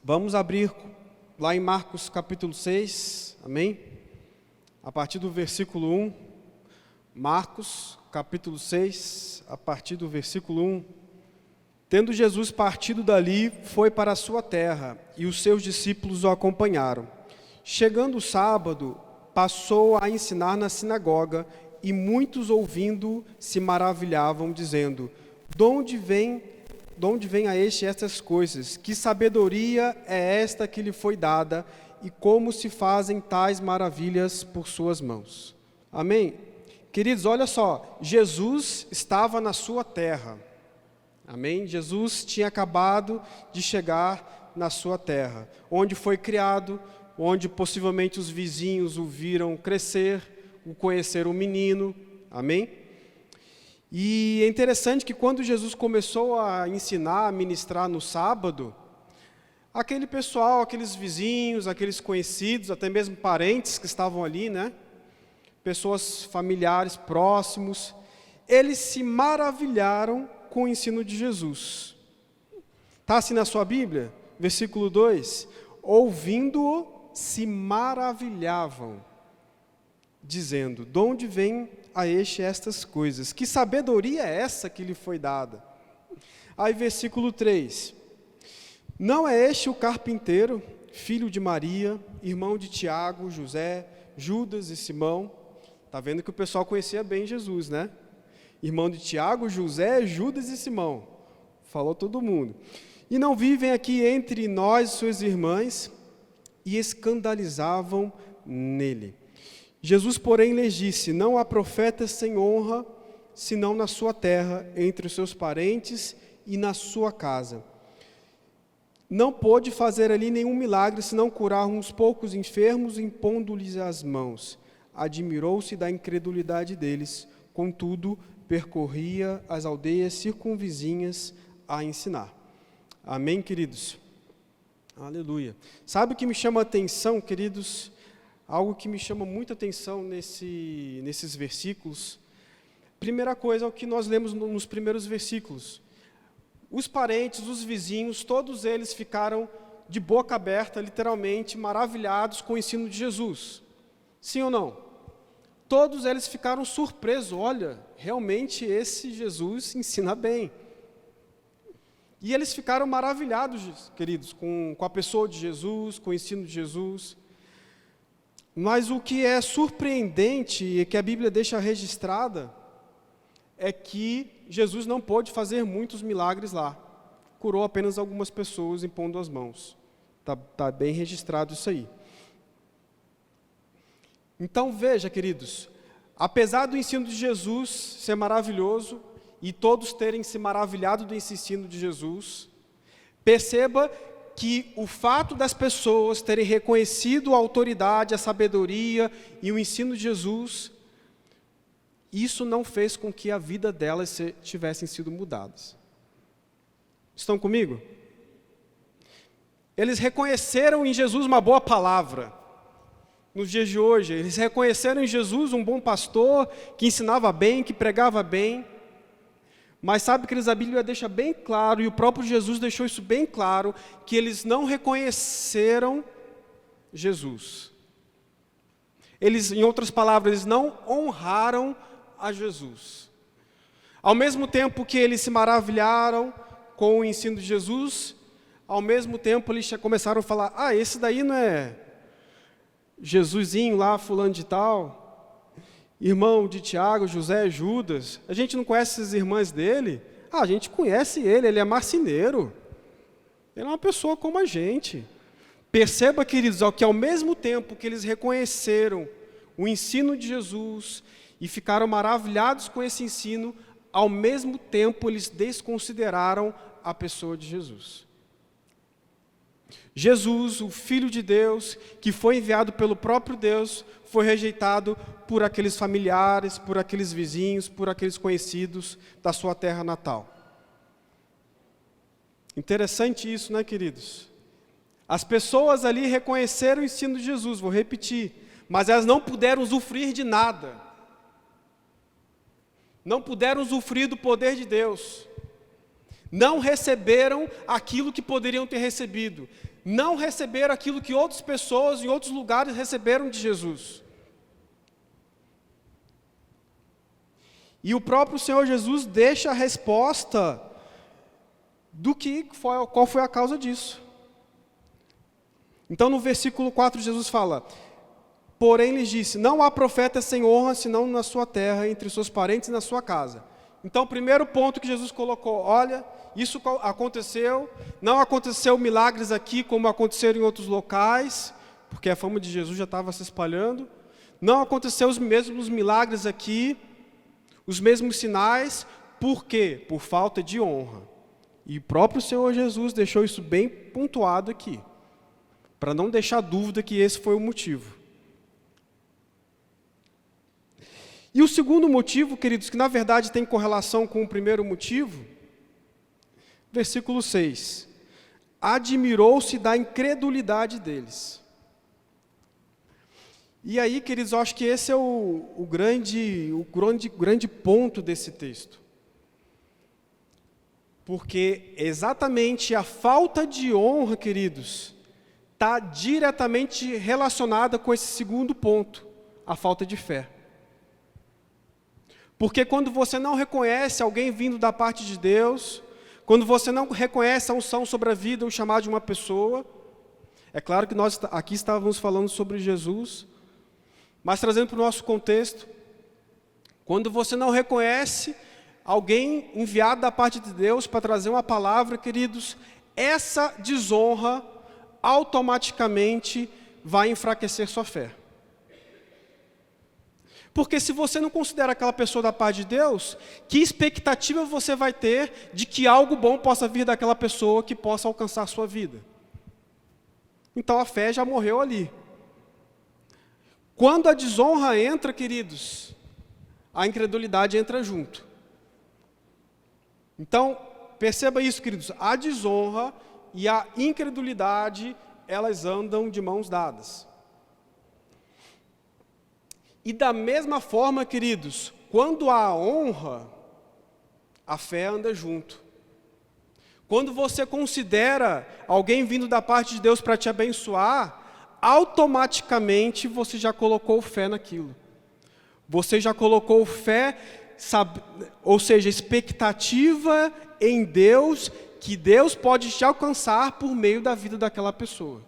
Vamos abrir lá em Marcos capítulo 6, amém? A partir do versículo 1. Marcos capítulo 6, a partir do versículo 1. Tendo Jesus partido dali, foi para a sua terra, e os seus discípulos o acompanharam. Chegando o sábado, passou a ensinar na sinagoga, e muitos ouvindo se maravilhavam, dizendo: De onde vem a este estas coisas? Que sabedoria é esta que lhe foi dada, e como se fazem tais maravilhas por suas mãos? Amém? Queridos, olha só, Jesus estava na sua terra. Amém? Jesus tinha acabado de chegar na sua terra, onde foi criado, onde possivelmente os vizinhos o viram crescer, o conheceram menino. Amém? E é interessante que quando Jesus começou a ensinar, a ministrar no sábado, aquele pessoal, aqueles vizinhos, aqueles conhecidos, até mesmo parentes que estavam ali, né? Pessoas familiares próximos, eles se maravilharam com o ensino de Jesus. Está assim na sua Bíblia? Versículo 2: ouvindo-o, se maravilhavam, dizendo: de onde vem a este estas coisas? Que sabedoria é essa que lhe foi dada? Aí versículo 3: não é este o carpinteiro, filho de Maria, irmão de Tiago, José, Judas e Simão? Está vendo que o pessoal conhecia bem Jesus, né? Irmão de Tiago, José, Judas e Simão. Falou todo mundo. E não vivem aqui entre nós, suas irmãs? E escandalizavam nele. Jesus, porém, lhes disse: não há profeta sem honra, senão na sua terra, entre os seus parentes e na sua casa. Não pôde fazer ali nenhum milagre, senão curar uns poucos enfermos, impondo-lhes as mãos. Admirou-se da incredulidade deles, contudo, percorria as aldeias circunvizinhas a ensinar. Amém, queridos? Aleluia. Sabe o que me chama a atenção, queridos? Algo que me chama muita atenção nesses versículos. Primeira coisa é o que nós lemos nos primeiros versículos. Os parentes, os vizinhos, todos eles ficaram de boca aberta, literalmente, maravilhados com o ensino de Jesus. Sim ou não? Todos eles ficaram surpresos. Olha, realmente esse Jesus ensina bem. E eles ficaram maravilhados, queridos, com a pessoa de Jesus, com o ensino de Jesus. Mas o que é surpreendente e que a Bíblia deixa registrada é que Jesus não pôde fazer muitos milagres lá. Curou apenas algumas pessoas impondo as mãos. Tá bem registrado isso aí. Então veja, queridos, apesar do ensino de Jesus ser maravilhoso e todos terem se maravilhado do ensino de Jesus, perceba que o fato das pessoas terem reconhecido a autoridade, a sabedoria e o ensino de Jesus, isso não fez com que a vida delas tivessem sido mudadas. Estão comigo? Eles reconheceram em Jesus uma boa palavra. Nos dias de hoje, eles reconheceram em Jesus um bom pastor, que ensinava bem, que pregava bem. Mas sabe que a Bíblia deixa bem claro, e o próprio Jesus deixou isso bem claro, que eles não reconheceram Jesus. Eles, em outras palavras, eles não honraram a Jesus. Ao mesmo tempo que eles se maravilharam com o ensino de Jesus, ao mesmo tempo eles começaram a falar: ah, esse daí não é Jesusinho lá, fulano de tal, irmão de Tiago, José, Judas. A gente não conhece as irmãs dele? Ah, a gente conhece ele é marceneiro. Ele é uma pessoa como a gente. Perceba, queridos, que ao mesmo tempo que eles reconheceram o ensino de Jesus e ficaram maravilhados com esse ensino, ao mesmo tempo eles desconsideraram a pessoa de Jesus. Jesus, o Filho de Deus, que foi enviado pelo próprio Deus, foi rejeitado por aqueles familiares, por aqueles vizinhos, por aqueles conhecidos da sua terra natal. Interessante isso, né, queridos? As pessoas ali reconheceram o ensino de Jesus, vou repetir, mas elas não puderam usufruir de nada. Não puderam usufruir do poder de Deus. Não receberam aquilo que poderiam ter recebido. não receberam aquilo que outras pessoas em outros lugares receberam de Jesus. E o próprio Senhor Jesus deixa a resposta qual foi a causa disso. Então no versículo 4 Jesus fala: porém lhes disse, não há profeta sem honra, senão na sua terra, entre seus parentes e na sua casa. Então o primeiro ponto que Jesus colocou: olha, isso aconteceu, não aconteceu milagres aqui como aconteceram em outros locais, porque a fama de Jesus já estava se espalhando. Não aconteceu os mesmos milagres aqui, os mesmos sinais. Por quê? Por falta de honra. E o próprio Senhor Jesus deixou isso bem pontuado aqui, para não deixar dúvida que esse foi o motivo. E o segundo motivo, queridos, que na verdade tem correlação com o primeiro motivo, versículo 6. Admirou-se da incredulidade deles. E aí, queridos, eu acho que esse é o grande ponto desse texto. Porque exatamente a falta de honra, queridos, está diretamente relacionada com esse segundo ponto, a falta de fé. Porque quando você não reconhece alguém vindo da parte de Deus, quando você não reconhece a unção sobre a vida, o chamado de uma pessoa, é claro que nós aqui estávamos falando sobre Jesus, mas trazendo para o nosso contexto, quando você não reconhece alguém enviado da parte de Deus para trazer uma palavra, queridos, essa desonra automaticamente vai enfraquecer sua fé. Porque se você não considera aquela pessoa da parte de Deus, que expectativa você vai ter de que algo bom possa vir daquela pessoa que possa alcançar a sua vida? Então a fé já morreu ali. Quando a desonra entra, queridos, a incredulidade entra junto. Então, perceba isso, queridos, a desonra e a incredulidade, elas andam de mãos dadas. E da mesma forma, queridos, quando há honra, a fé anda junto. Quando você considera alguém vindo da parte de Deus para te abençoar, automaticamente você já colocou fé naquilo. Você já colocou fé, ou seja, expectativa em Deus, que Deus pode te alcançar por meio da vida daquela pessoa.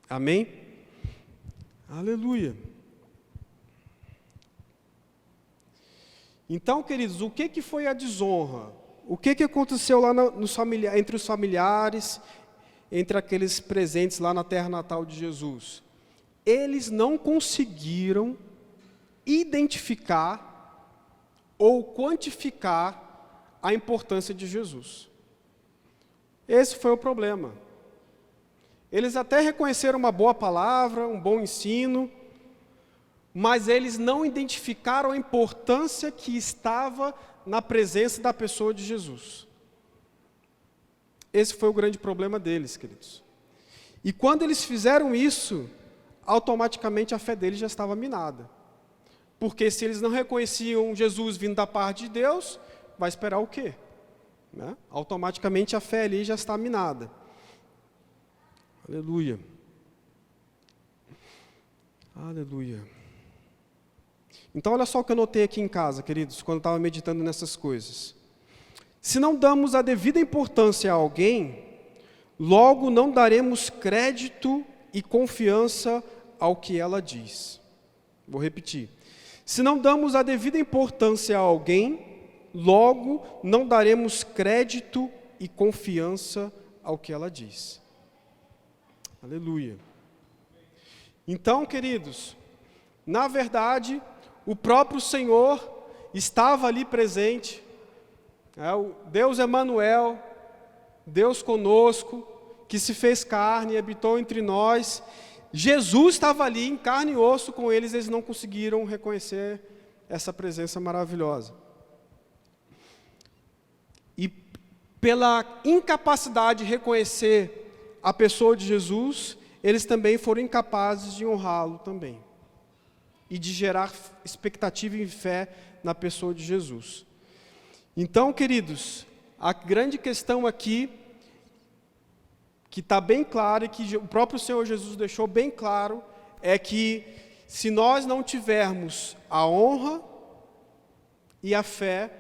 Amém? Aleluia. Então, queridos, o que foi a desonra? O que aconteceu lá entre os familiares, entre aqueles presentes lá na terra natal de Jesus? Eles não conseguiram identificar ou quantificar a importância de Jesus. Esse foi o problema. Eles até reconheceram uma boa palavra, um bom ensino, mas eles não identificaram a importância que estava na presença da pessoa de Jesus. Esse foi o grande problema deles, queridos. E quando eles fizeram isso, automaticamente a fé deles já estava minada. Porque se eles não reconheciam Jesus vindo da parte de Deus, vai esperar o quê? Né? Automaticamente a fé ali já está minada. Aleluia. Aleluia. Então, olha só o que eu notei aqui em casa, queridos, quando eu estava meditando nessas coisas. Se não damos a devida importância a alguém, logo não daremos crédito e confiança ao que ela diz. Vou repetir. Se não damos a devida importância a alguém, logo não daremos crédito e confiança ao que ela diz. Aleluia. Então, queridos, na verdade, o próprio Senhor estava ali presente, o Deus Emanuel, Deus conosco, que se fez carne e habitou entre nós. Jesus estava ali em carne e osso com eles, eles não conseguiram reconhecer essa presença maravilhosa. E pela incapacidade de reconhecer a pessoa de Jesus, eles também foram incapazes de honrá-lo também. E de gerar expectativa e fé na pessoa de Jesus. Então, queridos, a grande questão aqui que está bem claro e que o próprio Senhor Jesus deixou bem claro, é que se nós não tivermos a honra e a fé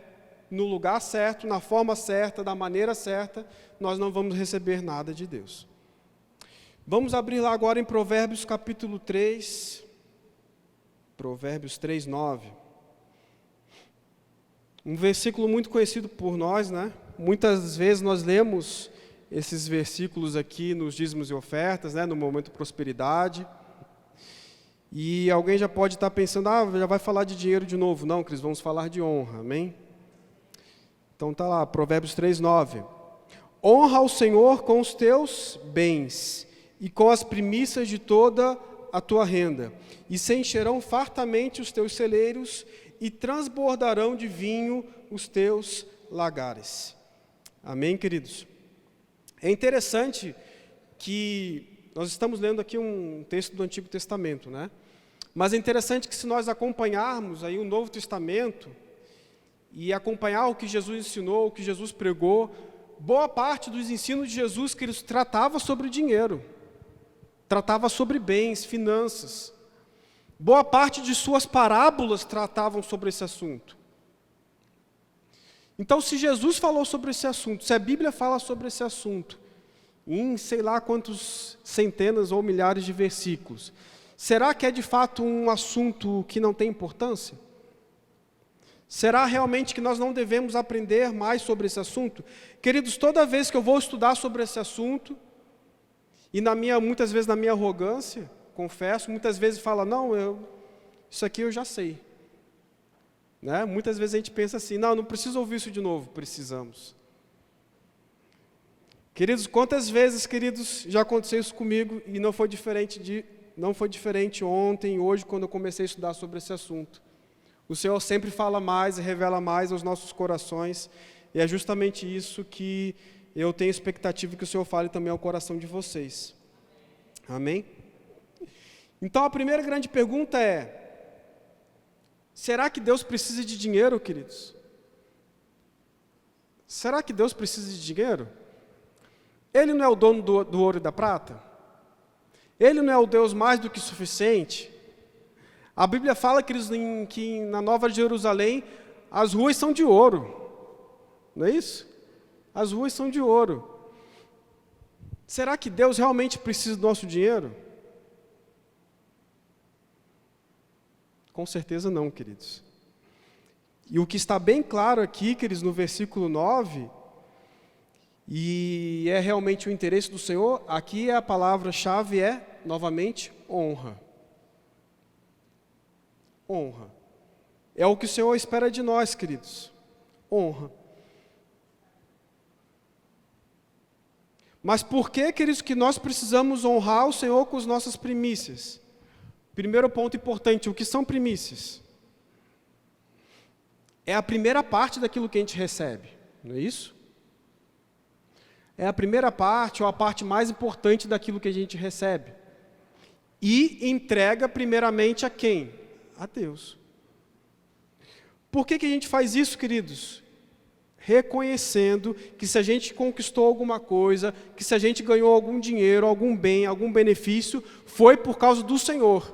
no lugar certo, na forma certa, da maneira certa, nós não vamos receber nada de Deus. Vamos abrir lá agora em Provérbios capítulo 3, Provérbios 3, 9. Um versículo muito conhecido por nós, né? Muitas vezes nós lemos esses versículos aqui nos dízimos e ofertas, né? No momento de prosperidade. E alguém já pode estar pensando, já vai falar de dinheiro de novo. Não, Cris, vamos falar de honra, amém? Então está lá, Provérbios 3, 9. Honra ao Senhor com os teus bens e com as primícias de toda a tua renda, e se encherão fartamente os teus celeiros, e transbordarão de vinho os teus lagares. Amém, queridos? É interessante que nós estamos lendo aqui um texto do Antigo Testamento, né? Mas é interessante que se nós acompanharmos aí o Novo Testamento e acompanhar o que Jesus ensinou, o que Jesus pregou, boa parte dos ensinos de Jesus que ele tratava sobre dinheiro, tratava sobre bens, finanças. Boa parte de suas parábolas tratavam sobre esse assunto. Então, se Jesus falou sobre esse assunto, se a Bíblia fala sobre esse assunto, em sei lá quantos centenas ou milhares de versículos, será que é de fato um assunto que não tem importância? Será realmente que nós não devemos aprender mais sobre esse assunto? Queridos, toda vez que eu vou estudar sobre esse assunto, e muitas vezes na minha arrogância, confesso, muitas vezes fala, não, isso aqui eu já sei. Né? Muitas vezes a gente pensa assim, não preciso ouvir isso de novo. Precisamos. Queridos, quantas vezes, queridos, já aconteceu isso comigo e não foi diferente ontem, hoje, quando eu comecei a estudar sobre esse assunto. O Senhor sempre fala mais e revela mais aos nossos corações, e é justamente isso que eu tenho expectativa que o Senhor fale também ao coração de vocês. Amém? Então, a primeira grande pergunta é, será que Deus precisa de dinheiro, queridos? Será que Deus precisa de dinheiro? Ele não é o dono do ouro e da prata? Ele não é o Deus mais do que suficiente? A Bíblia fala, queridos, que na Nova Jerusalém as ruas são de ouro. Não é isso? As ruas são de ouro. Será que Deus realmente precisa do nosso dinheiro? Com certeza não, queridos. E o que está bem claro aqui, queridos, no versículo 9, e é realmente o interesse do Senhor, aqui a palavra-chave é, novamente, honra. Honra. É o que o Senhor espera de nós, queridos. Honra. Mas por que, queridos, que nós precisamos honrar o Senhor com as nossas primícias? Primeiro ponto importante, o que são primícias? É a primeira parte daquilo que a gente recebe, não é isso? É a primeira parte, ou a parte mais importante daquilo que a gente recebe. E entrega primeiramente a quem? A Deus. Por que a gente faz isso, queridos? Reconhecendo que se a gente conquistou alguma coisa, que se a gente ganhou algum dinheiro, algum bem, algum benefício, foi por causa do Senhor.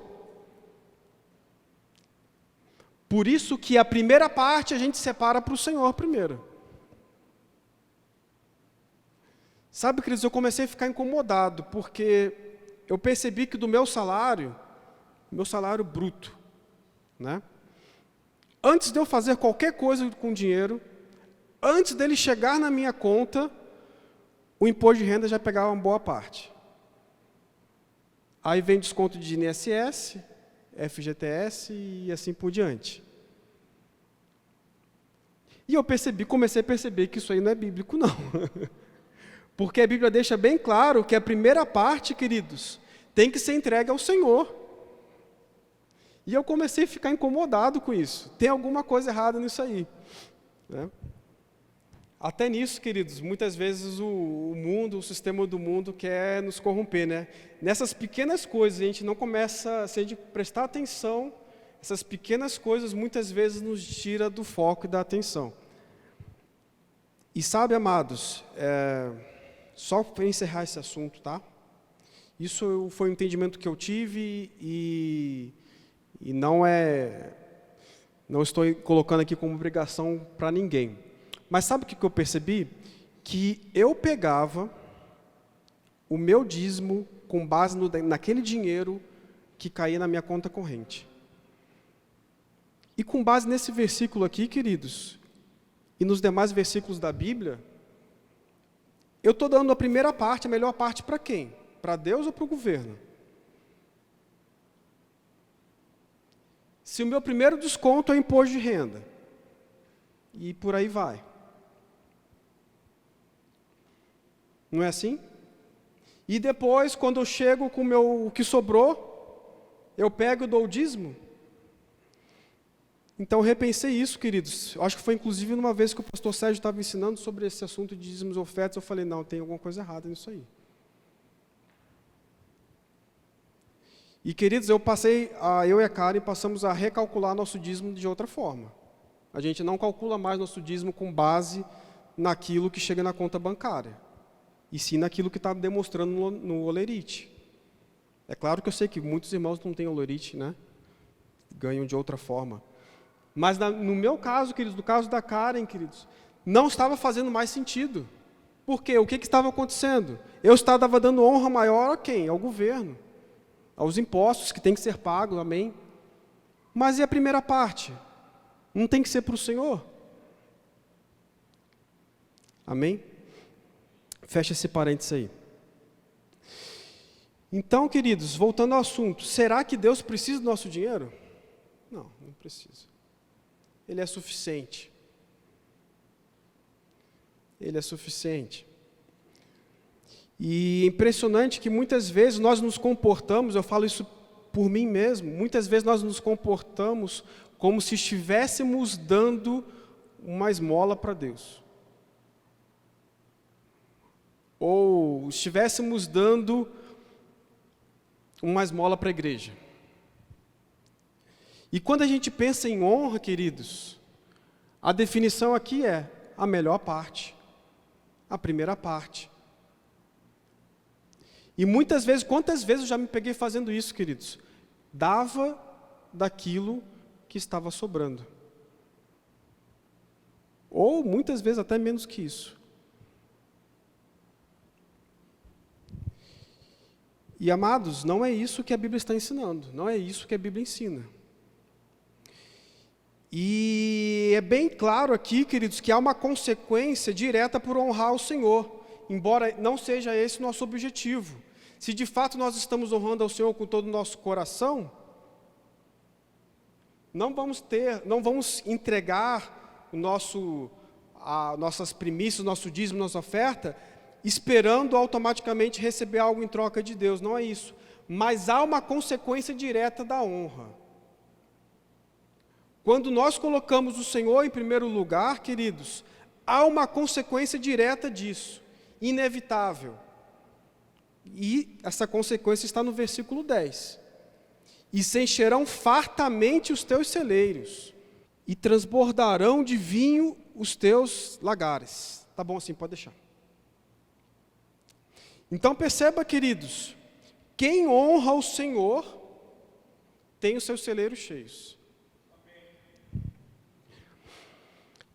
Por isso que a primeira parte a gente separa para o Senhor primeiro. Sabe, queridos, eu comecei a ficar incomodado, porque eu percebi que do meu salário bruto, né? Antes de eu fazer qualquer coisa com dinheiro, antes dele chegar na minha conta, o imposto de renda já pegava uma boa parte. Aí vem desconto de INSS, FGTS e assim por diante. E eu comecei a perceber que isso aí não é bíblico, não. Porque a Bíblia deixa bem claro que a primeira parte, queridos, tem que ser entregue ao Senhor. E eu comecei a ficar incomodado com isso. Tem alguma coisa errada nisso aí. Né? Até nisso, queridos, muitas vezes o mundo, o sistema do mundo quer nos corromper, né? Nessas pequenas coisas, a gente não começa, se a gente prestar atenção, essas pequenas coisas muitas vezes nos tira do foco e da atenção. E sabe, amados, só para encerrar esse assunto, tá? Isso foi um entendimento que eu tive e não estou colocando aqui como obrigação para ninguém. Mas sabe o que eu percebi? Que eu pegava o meu dízimo com base naquele dinheiro que caía na minha conta corrente. E com base nesse versículo aqui, queridos, e nos demais versículos da Bíblia, eu estou dando a primeira parte, a melhor parte para quem? Para Deus ou para o governo? Se o meu primeiro desconto é imposto de renda, e por aí vai. Não é assim? E depois, quando eu chego com o que sobrou, eu pego e dou o dízimo? Então, eu repensei isso, queridos. Eu acho que foi, inclusive, numa vez que o pastor Sérgio estava ensinando sobre esse assunto de dízimos e ofertas, eu falei, não, tem alguma coisa errada nisso aí. E, queridos, eu e a Karen passamos a recalcular nosso dízimo de outra forma. A gente não calcula mais nosso dízimo com base naquilo que chega na conta bancária, e sim naquilo que está demonstrando no holerite. É claro que eu sei que muitos irmãos não têm holerite, né? Ganham de outra forma. Mas no meu caso, queridos, no caso da Karen, queridos, não estava fazendo mais sentido. Por quê? O que estava acontecendo? Eu estava dando honra maior a quem? Ao governo. Aos impostos que têm que ser pagos, amém? Mas e a primeira parte? Não tem que ser para o Senhor? Amém? Fecha esse parênteses aí. Então, queridos, voltando ao assunto, será que Deus precisa do nosso dinheiro? Não, não precisa. Ele é suficiente. Ele é suficiente. E é impressionante que muitas vezes nós nos comportamos, eu falo isso por mim mesmo, muitas vezes nós nos comportamos como se estivéssemos dando uma esmola para Deus. Ou estivéssemos dando uma esmola para a igreja. E quando a gente pensa em honra, queridos, a definição aqui é a melhor parte, a primeira parte. E muitas vezes, quantas vezes eu já me peguei fazendo isso, queridos? Dava daquilo que estava sobrando. Ou muitas vezes até menos que isso. E amados, não é isso que a Bíblia está ensinando, não é isso que a Bíblia ensina. E é bem claro aqui, queridos, que há uma consequência direta por honrar o Senhor, embora não seja esse o nosso objetivo. Se de fato nós estamos honrando ao Senhor com todo o nosso coração, não vamos entregar nossas primícias, nosso dízimo, nossa oferta, esperando automaticamente receber algo em troca de Deus, não é isso. Mas há uma consequência direta da honra. Quando nós colocamos o Senhor em primeiro lugar, queridos, há uma consequência direta disso, inevitável. E essa consequência está no versículo 10. E se encherão fartamente os teus celeiros, e transbordarão de vinho os teus lagares. Tá bom assim, pode deixar. Então perceba, queridos, quem honra o Senhor tem os seus celeiros cheios.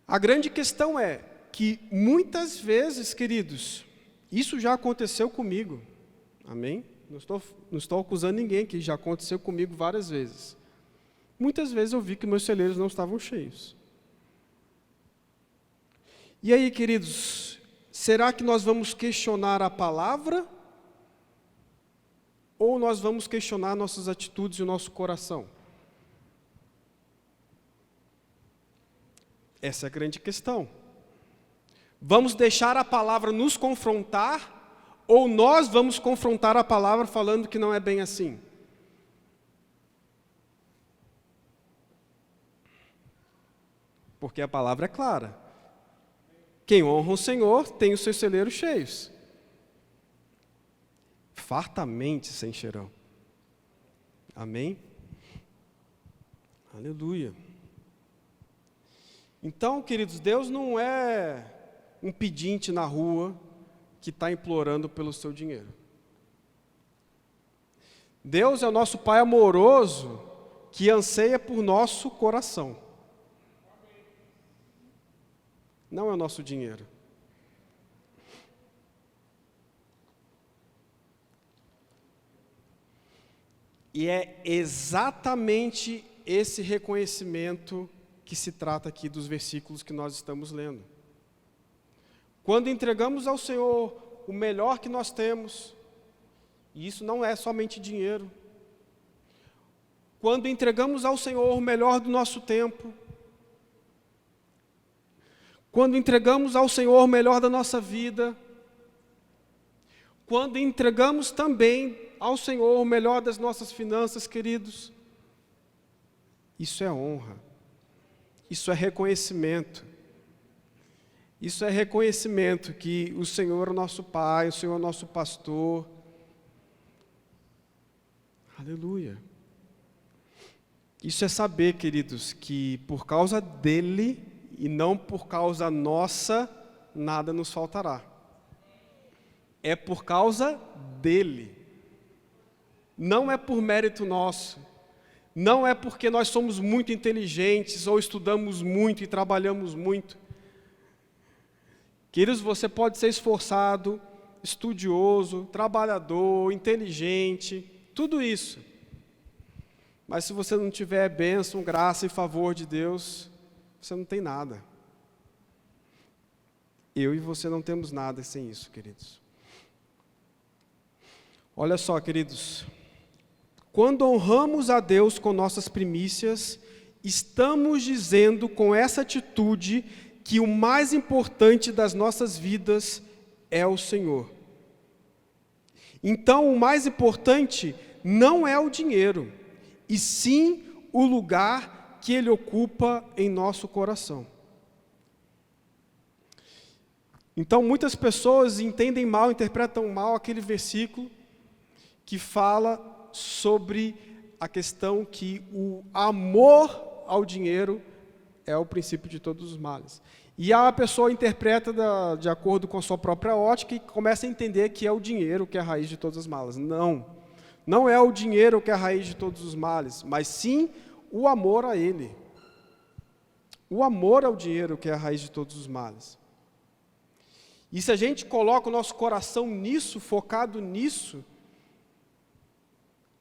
A grande questão é que muitas vezes, queridos, isso já aconteceu comigo, amém? Não estou acusando ninguém aqui, já aconteceu comigo várias vezes. Muitas vezes eu vi que meus celeiros não estavam cheios. E aí, queridos, será que nós vamos questionar a palavra? Ou nós vamos questionar nossas atitudes e o nosso coração? Essa é a grande questão. Vamos deixar a palavra nos confrontar, ou nós vamos confrontar a palavra falando que não é bem assim? Porque a palavra é clara. Quem honra o Senhor tem os seus celeiros cheios. Fartamente se encherão. Amém? Aleluia. Então, queridos, Deus não é um pedinte na rua que está implorando pelo seu dinheiro. Deus é o nosso Pai amoroso que anseia por nosso coração. Não é o nosso dinheiro. E é exatamente esse reconhecimento que se trata aqui dos versículos que nós estamos lendo. Quando entregamos ao Senhor o melhor que nós temos, e isso não é somente dinheiro. Quando entregamos ao Senhor o melhor do nosso tempo, quando entregamos ao Senhor o melhor da nossa vida, quando entregamos também ao Senhor o melhor das nossas finanças, queridos, isso é honra, isso é reconhecimento. Isso é reconhecimento que o Senhor é o nosso Pai, o Senhor é o nosso pastor. Aleluia. Isso é saber, queridos, que por causa dele e não por causa nossa, nada nos faltará. É por causa dele. Não é por mérito nosso. Não é porque nós somos muito inteligentes ou estudamos muito e trabalhamos muito. Queridos, você pode ser esforçado, estudioso, trabalhador, inteligente, tudo isso. Mas se você não tiver bênção, graça e favor de Deus, você não tem nada. Eu e você não temos nada sem isso, queridos. Olha só, queridos. Quando honramos a Deus com nossas primícias, estamos dizendo com essa atitude que o mais importante das nossas vidas é o Senhor. Então, o mais importante não é o dinheiro, e sim o lugar que ele ocupa em nosso coração. Então, muitas pessoas entendem mal, interpretam mal aquele versículo que fala sobre a questão que o amor ao dinheiro é o princípio de todos os males. E a pessoa interpreta de acordo com a sua própria ótica e começa a entender que é o dinheiro que é a raiz de todas as males. Não, não é o dinheiro que é a raiz de todos os males, mas sim o amor a ele. O amor ao dinheiro que é a raiz de todos os males. E se a gente coloca o nosso coração nisso, focado nisso,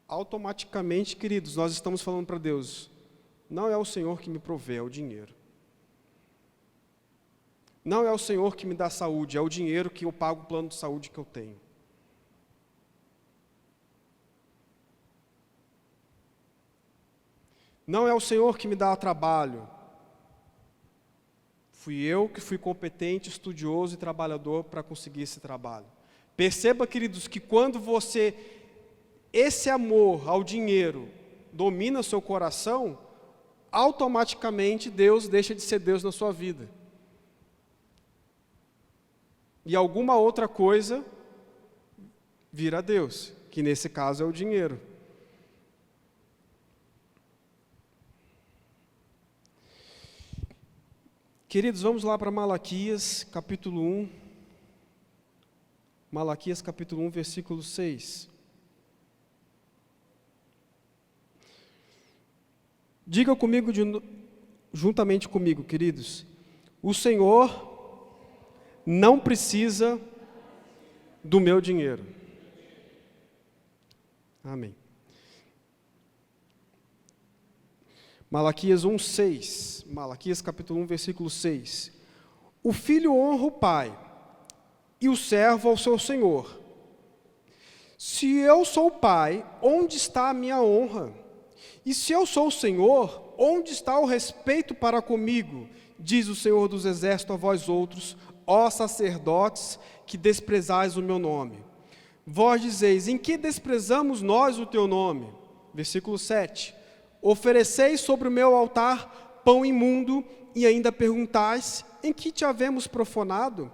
automaticamente, queridos, nós estamos falando para Deus, não é o Senhor que me provê, é o dinheiro. Não é o Senhor que me dá saúde, é o dinheiro que eu pago o plano de saúde que eu tenho. Não é o Senhor que me dá trabalho. Fui eu que fui competente, estudioso e trabalhador para conseguir esse trabalho. Perceba, queridos, que quando esse amor ao dinheiro domina seu coração, automaticamente Deus deixa de ser Deus na sua vida. E alguma outra coisa vira Deus, que nesse caso é o dinheiro. Queridos, vamos lá para Malaquias, capítulo 1. Malaquias, capítulo 1, versículo 6. Diga comigo, juntamente comigo, queridos. O Senhor não precisa do meu dinheiro. Amém. Malaquias 1:6. Malaquias capítulo 1, versículo 6. O filho honra o pai, e o servo ao seu senhor. Se eu sou o pai, onde está a minha honra? E se eu sou o Senhor, onde está o respeito para comigo? Diz o Senhor dos Exércitos a vós outros, ó sacerdotes, que desprezais o meu nome. Vós dizeis, em que desprezamos nós o teu nome? Versículo 7. Ofereceis sobre o meu altar pão imundo, e ainda perguntais, em que te havemos profanado?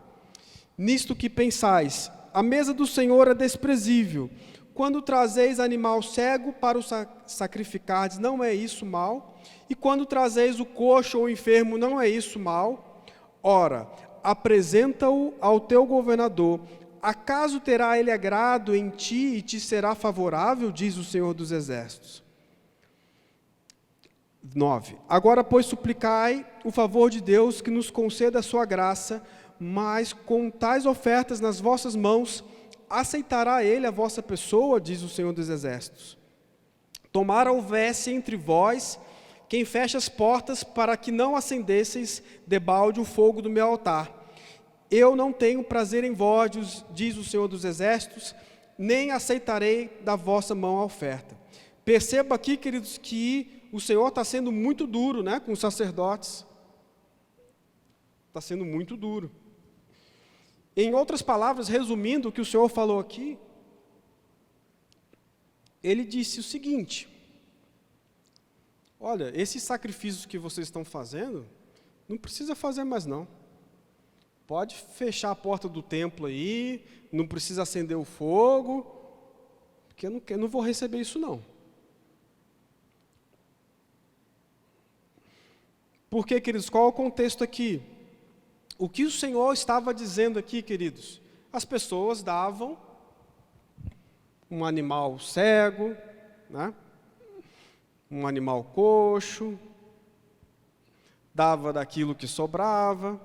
Nisto que pensais, a mesa do Senhor é desprezível. Quando trazeis animal cego para o sacrificardes, não é isso mal? E quando trazeis o coxo ou o enfermo, não é isso mal? Ora, apresenta-o ao teu governador, acaso terá ele agrado em ti e te será favorável, diz o Senhor dos Exércitos. 9. Agora, pois, suplicai o favor de Deus que nos conceda a sua graça, mas com tais ofertas nas vossas mãos, aceitará ele a vossa pessoa, diz o Senhor dos Exércitos. Tomara houvesse entre vós quem feche as portas para que não acendesseis debalde o fogo do meu altar. Eu não tenho prazer em vós, diz o Senhor dos Exércitos, nem aceitarei da vossa mão a oferta. Perceba aqui, queridos, que o Senhor está sendo muito duro, né, com os sacerdotes. Está sendo muito duro. Em outras palavras, resumindo o que o Senhor falou aqui, ele disse o seguinte: olha, esses sacrifícios que vocês estão fazendo, não precisa fazer mais não. Pode fechar a porta do templo aí, não precisa acender o fogo, porque eu não vou receber isso não. Porque, queridos, qual é o contexto aqui? O que o Senhor estava dizendo aqui, queridos? As pessoas davam um animal cego, né? Um animal coxo, dava daquilo que sobrava.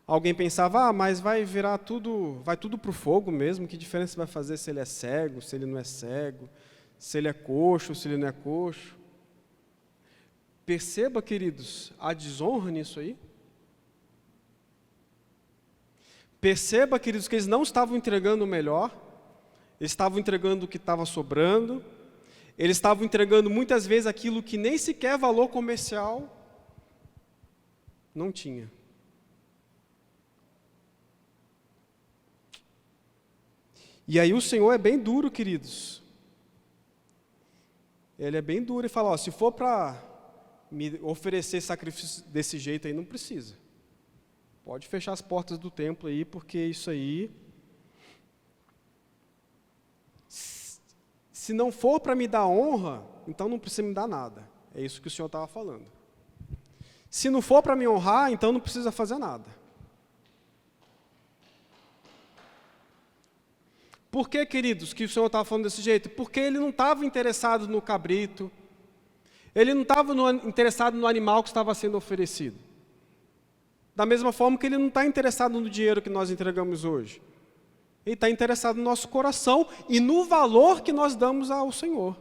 Alguém pensava, mas vai virar tudo, vai tudo para o fogo mesmo, que diferença vai fazer se ele é cego, se ele não é cego, se ele é coxo, se ele não é coxo. Perceba, queridos, a desonra nisso aí. Perceba, queridos, que eles não estavam entregando o melhor, eles estavam entregando o que estava sobrando, eles estavam entregando muitas vezes aquilo que nem sequer valor comercial não tinha. E aí o Senhor é bem duro, queridos. Ele é bem duro e fala, ó, se for para me oferecer sacrifício desse jeito aí, não precisa. Pode fechar as portas do templo aí, porque isso aí, se não for para me dar honra, então não precisa me dar nada. É isso que o Senhor estava falando. Se não for para me honrar, então não precisa fazer nada. Por que, queridos, que o Senhor estava falando desse jeito? Porque ele não estava interessado no cabrito, ele não estava interessado no animal que estava sendo oferecido. Da mesma forma que ele não está interessado no dinheiro que nós entregamos hoje. Ele está interessado no nosso coração e no valor que nós damos ao Senhor.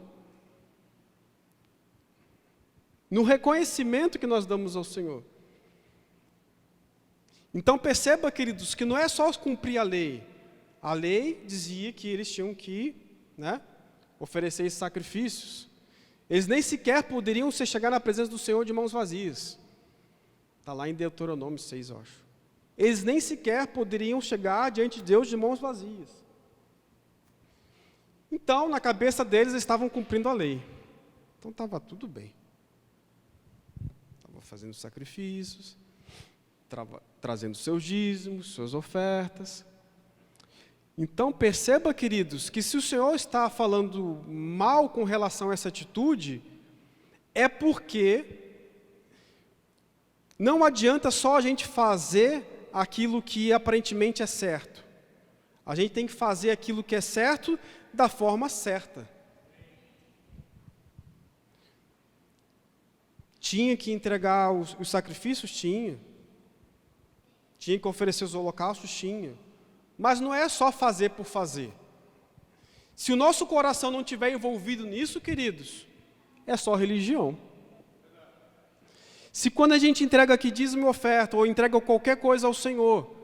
No reconhecimento que nós damos ao Senhor. Então perceba, queridos, que não é só cumprir a lei. A lei dizia que eles tinham que, né, oferecer esses sacrifícios. Eles nem sequer poderiam chegar na presença do Senhor de mãos vazias. Está lá em Deuteronômio 6, eu acho. Eles nem sequer poderiam chegar diante de Deus de mãos vazias. Então, na cabeça deles, eles estavam cumprindo a lei. Então, estava tudo bem. Estavam fazendo sacrifícios, trazendo seus dízimos, suas ofertas. Então, perceba, queridos, que se o Senhor está falando mal com relação a essa atitude, é porque não adianta só a gente fazer aquilo que aparentemente é certo. A gente tem que fazer aquilo que é certo da forma certa. Tinha que entregar os sacrifícios? Tinha. Tinha que oferecer os holocaustos? Tinha. Mas não é só fazer por fazer. Se o nosso coração não estiver envolvido nisso, queridos, é só religião. Se quando a gente entrega aqui dízimo e oferta, ou entrega qualquer coisa ao Senhor,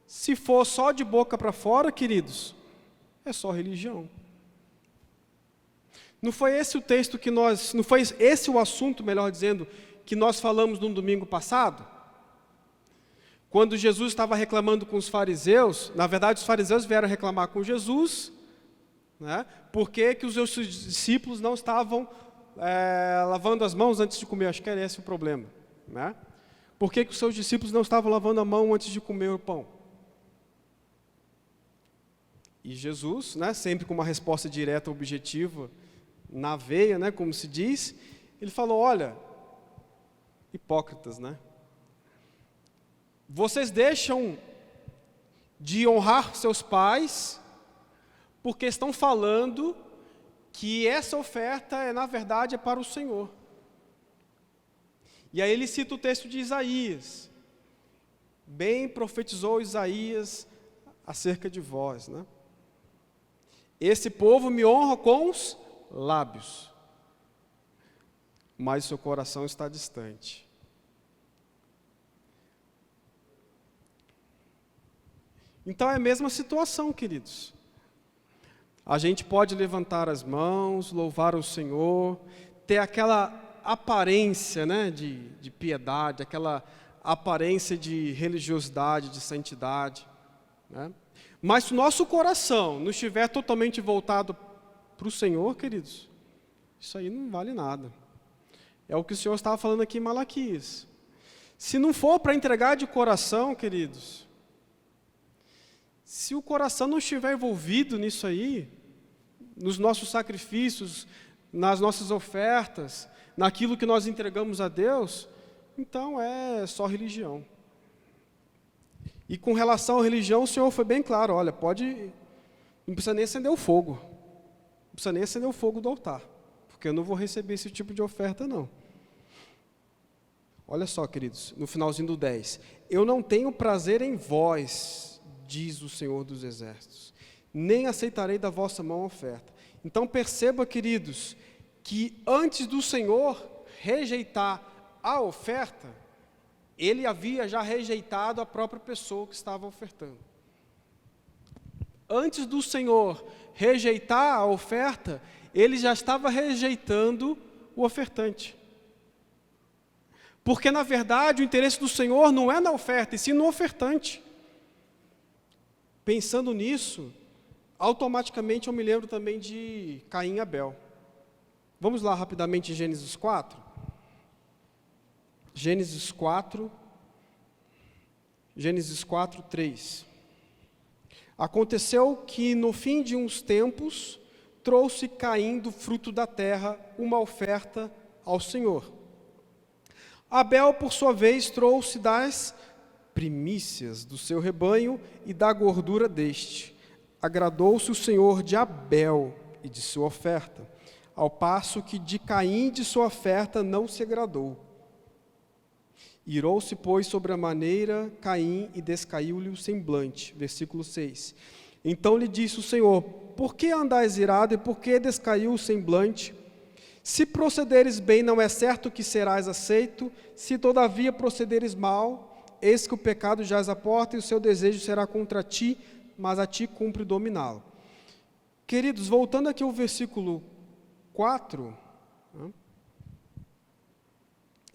se for só de boca para fora, queridos, é só religião. Não foi esse o texto que não foi esse o assunto, melhor dizendo, que nós falamos no domingo passado? Quando Jesus estava reclamando com os fariseus, na verdade os fariseus vieram reclamar com Jesus, né, porque que os seus discípulos não estavam lavando as mãos antes de comer. Acho que era esse o problema, né? Por que os seus discípulos não estavam lavando a mão antes de comer o pão? E Jesus, né, sempre com uma resposta direta, objetiva, na veia, né, como se diz, ele falou, olha, hipócritas, né? Vocês deixam de honrar seus pais, porque estão falando que essa oferta, na verdade, é para o Senhor. E aí ele cita o texto de Isaías. Bem profetizou Isaías acerca de vós, né? Esse povo me honra com os lábios, mas seu coração está distante. Então é a mesma situação, queridos. A gente pode levantar as mãos, louvar o Senhor, ter aquela aparência, né, de piedade, aquela aparência de religiosidade, de santidade, né? Mas se o nosso coração não estiver totalmente voltado para o Senhor, queridos, isso aí não vale nada. É o que o Senhor estava falando aqui em Malaquias. Se não for para entregar de coração, queridos, se o coração não estiver envolvido nisso aí, nos nossos sacrifícios, nas nossas ofertas, naquilo que nós entregamos a Deus, então é só religião. E com relação à religião, o Senhor foi bem claro, olha, não precisa nem acender o fogo. Não precisa nem acender o fogo do altar, porque eu não vou receber esse tipo de oferta, não. Olha só, queridos, no finalzinho do 10. Eu não tenho prazer em vós, diz o Senhor dos Exércitos, nem aceitarei da vossa mão a oferta. Então perceba, queridos, que antes do Senhor rejeitar a oferta, ele havia já rejeitado a própria pessoa que estava ofertando. Antes do Senhor rejeitar a oferta, ele já estava rejeitando o ofertante. Porque, na verdade, o interesse do Senhor não é na oferta, e sim no ofertante. Pensando nisso, automaticamente eu me lembro também de Caim e Abel. Vamos lá rapidamente em Gênesis 4. Gênesis 4, 3. Aconteceu que no fim de uns tempos, trouxe Caim do fruto da terra uma oferta ao Senhor. Abel, por sua vez, trouxe das primícias do seu rebanho e da gordura deste. Agradou-se o Senhor de Abel e de sua oferta, ao passo que de Caim e de sua oferta não se agradou. Irou-se, pois, sobre a maneira Caim e descaiu-lhe o semblante. Versículo 6. Então lhe disse o Senhor, por que andais irado e por que descaiu o semblante? Se procederes bem, não é certo que serás aceito, se todavia procederes mal, eis que o pecado jaz à porta e o seu desejo será contra ti, mas a ti cumpre dominá-lo. Queridos, voltando aqui ao versículo 4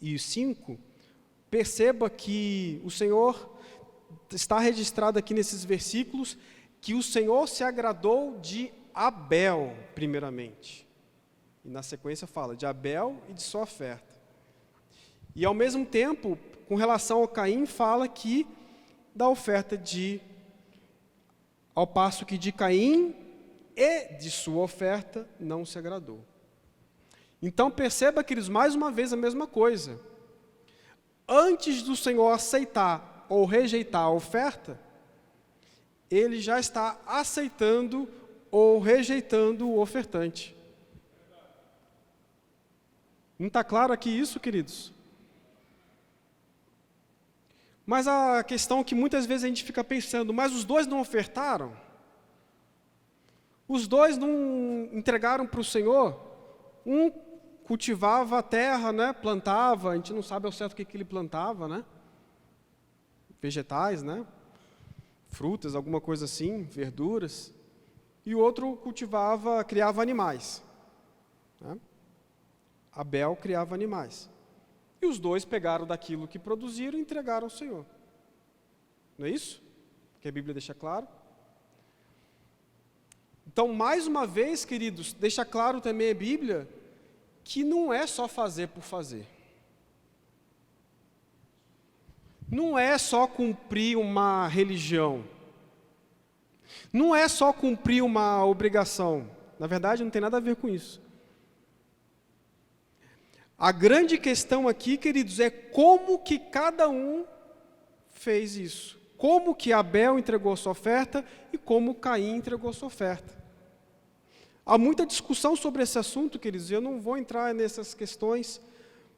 e 5, perceba que o Senhor, está registrado aqui nesses versículos, que o Senhor se agradou de Abel, primeiramente. E na sequência fala de Abel e de sua oferta. E ao mesmo tempo, com relação ao Caim, fala que da oferta ao passo que de Caim e de sua oferta não se agradou. Então perceba, queridos, mais uma vez a mesma coisa. Antes do Senhor aceitar ou rejeitar a oferta, ele já está aceitando ou rejeitando o ofertante. Não está claro aqui isso, queridos? Mas a questão que muitas vezes a gente fica pensando, mas os dois não ofertaram? Os dois não entregaram para o Senhor? Um cultivava a terra, né, plantava, a gente não sabe ao certo o que ele plantava, né? Vegetais, né? Frutas, alguma coisa assim, verduras. E o outro criava animais, né? Abel criava animais. E os dois pegaram daquilo que produziram e entregaram ao Senhor. Não é isso? Que a Bíblia deixa claro. Então, mais uma vez, queridos, deixa claro também a Bíblia que não é só fazer por fazer. Não é só cumprir uma religião. Não é só cumprir uma obrigação. Na verdade, não tem nada a ver com isso. A grande questão aqui, queridos, é como que cada um fez isso. como que Abel entregou a sua oferta e como Caim entregou a sua oferta. Há muita discussão sobre esse assunto, queridos, eu não vou entrar nessas questões,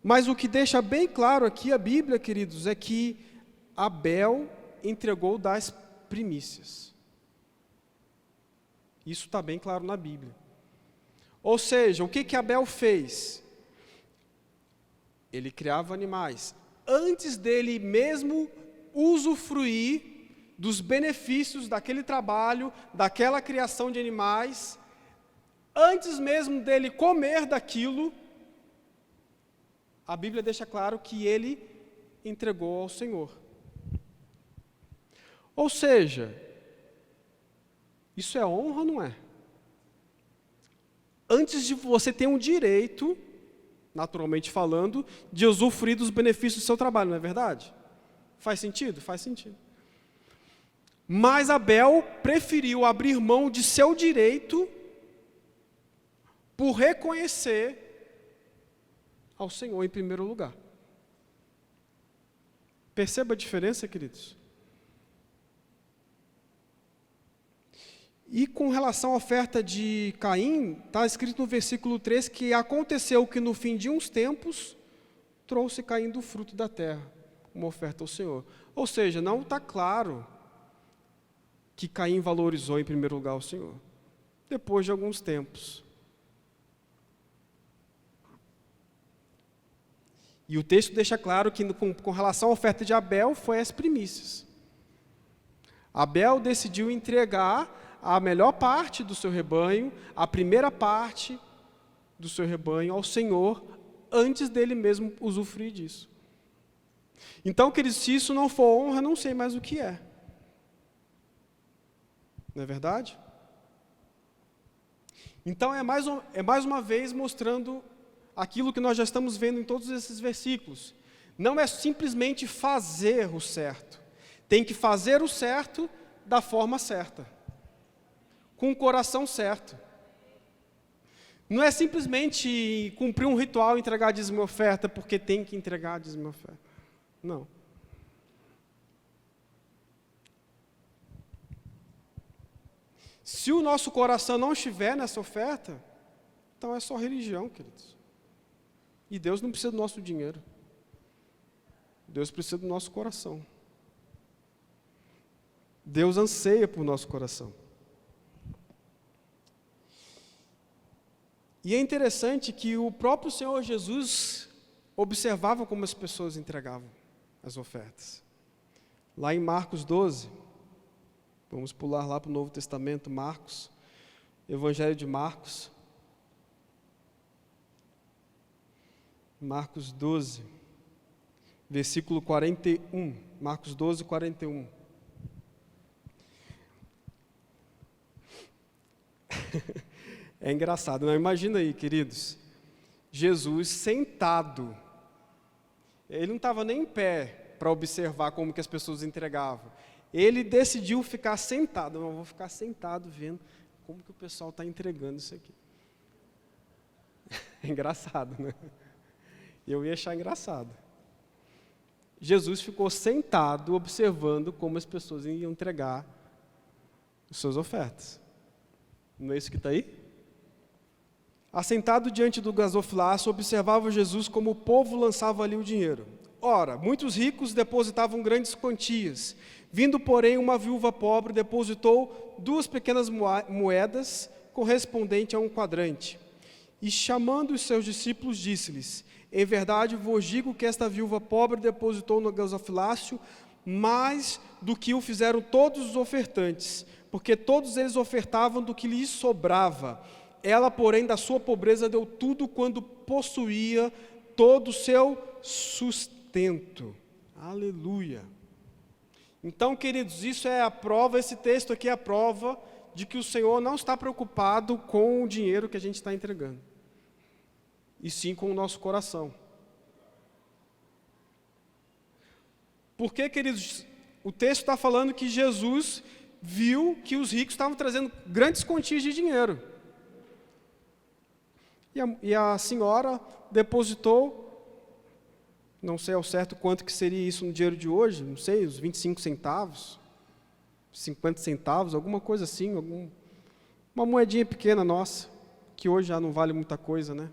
mas o que deixa bem claro aqui a Bíblia, queridos, é que Abel entregou das primícias. Isso está bem claro na Bíblia. Ou seja, o que Abel fez? Ele criava animais. Antes dele mesmo usufruir dos benefícios daquele trabalho, daquela criação de animais, antes mesmo dele comer daquilo, a Bíblia deixa claro que ele entregou ao Senhor. Ou seja, isso é honra ou não é? Antes de você ter um direito, naturalmente falando, de usufruir dos benefícios do seu trabalho, não é verdade? Faz sentido? Faz sentido. Mas Abel preferiu abrir mão de seu direito por reconhecer ao Senhor em primeiro lugar. Perceba a diferença, queridos? E com relação à oferta de Caim, está escrito no versículo 3 que aconteceu que no fim de uns tempos, trouxe Caim do fruto da terra, uma oferta ao Senhor. Ou seja, não está claro que Caim valorizou em primeiro lugar o Senhor. Depois de alguns tempos. E o texto deixa claro que com relação à oferta de Abel, foi as primícias. Abel decidiu entregar a melhor parte do seu rebanho, a primeira parte do seu rebanho ao Senhor, antes dele mesmo usufruir disso. Então, queridos, se isso não for honra, não sei mais o que é. Não é verdade? Então, é mais uma vez mostrando aquilo que nós já estamos vendo em todos esses versículos. Não é simplesmente fazer o certo. Tem que fazer o certo da forma certa. Com o coração certo. Não é simplesmente cumprir um ritual e entregar a dízimo e oferta porque tem que entregar a dízimo e oferta. Não. Se o nosso coração não estiver nessa oferta, então é só religião, queridos. E Deus não precisa do nosso dinheiro. Deus precisa do nosso coração. Deus anseia por nosso coração. E é interessante que o próprio Senhor Jesus observava como as pessoas entregavam as ofertas. Lá em Marcos 12, vamos pular lá para o Novo Testamento, Marcos, Evangelho de Marcos. Marcos 12, versículo 41. Marcos 12, 41. É engraçado, não? Imagina aí, queridos, Jesus sentado, ele não estava nem em pé para observar como que as pessoas entregavam, ele decidiu ficar sentado. Eu vou ficar sentado vendo como que o pessoal está entregando isso aqui. É engraçado, né? Eu ia achar engraçado. Jesus ficou sentado observando como as pessoas iam entregar as suas ofertas. Não é isso que está aí? Assentado diante do gasofilácio, observava Jesus como o povo lançava ali o dinheiro. Ora, muitos ricos depositavam grandes quantias. Vindo, porém, uma viúva pobre, depositou 2 pequenas moedas, correspondente a um quadrante. E chamando os seus discípulos, disse-lhes: em verdade vos digo que esta viúva pobre depositou no gasofilácio mais do que o fizeram todos os ofertantes, porque todos eles ofertavam do que lhes sobrava. Ela, porém, da sua pobreza deu tudo quando possuía todo o seu sustento. Aleluia. Então, queridos, isso é a prova, esse texto aqui é a prova de que o Senhor não está preocupado com o dinheiro que a gente está entregando, e sim com o nosso coração. Porque, queridos, o texto está falando que Jesus viu que os ricos estavam trazendo grandes quantias de dinheiro. E a senhora depositou Não sei ao certo quanto que seria isso no dinheiro de hoje, não sei, uns 25 centavos, 50 centavos, alguma coisa assim, uma moedinha pequena nossa, que hoje já não vale muita coisa, né?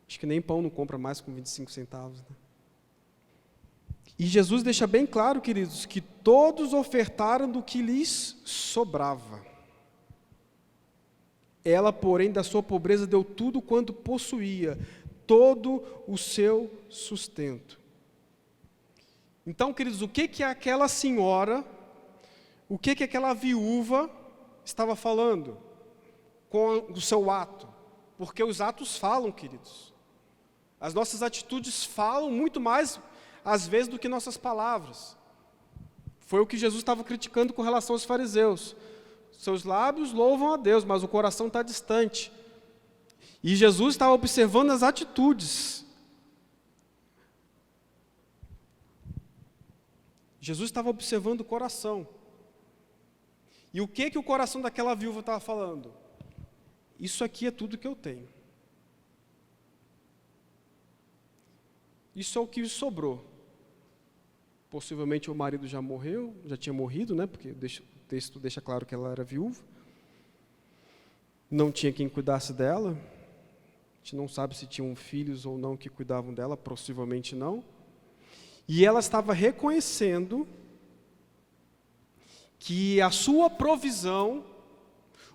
Acho que nem pão não compra mais com 25 centavos, né? E Jesus deixa bem claro, queridos, que todos ofertaram do que lhes sobrava. Ela, porém, da sua pobreza deu tudo quanto possuía, todo o seu sustento. Então, queridos, o que aquela senhora, o que aquela viúva estava falando com o seu ato? Porque os atos falam, queridos. As nossas atitudes falam muito mais, às vezes, do que nossas palavras. Foi o que Jesus estava criticando com relação aos fariseus. Seus lábios louvam a Deus, mas o coração está distante. E Jesus estava observando as atitudes. Jesus estava observando o coração. E o que o coração daquela viúva estava falando? Isso aqui é tudo que eu tenho. Isso é o que sobrou. Possivelmente o marido já morreu, já tinha morrido, né? Porque o texto deixa claro que ela era viúva. Não tinha quem cuidasse dela. A gente não sabe se tinham filhos ou não que cuidavam dela, possivelmente não. E ela estava reconhecendo que a sua provisão,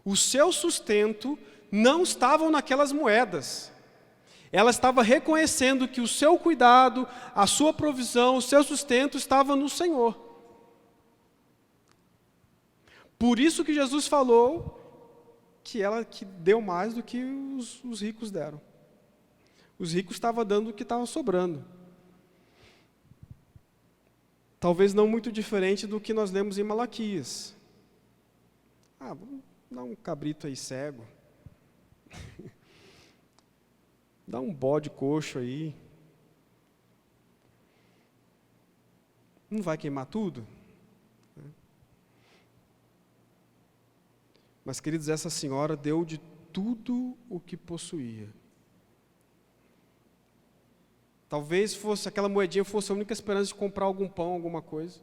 o seu sustento, não estavam naquelas moedas. Ela estava reconhecendo que o seu cuidado, a sua provisão, o seu sustento estava no Senhor. Por isso que Jesus falou que ela que deu mais do que os ricos deram. Os ricos estavam dando o que estava sobrando. Talvez não muito diferente do que nós lemos em Malaquias. Vamos dar um cabrito aí cego. Dá um bode coxo aí. Não vai queimar tudo? Mas, queridos, essa senhora deu de tudo o que possuía. Talvez aquela moedinha fosse a única esperança de comprar algum pão, alguma coisa.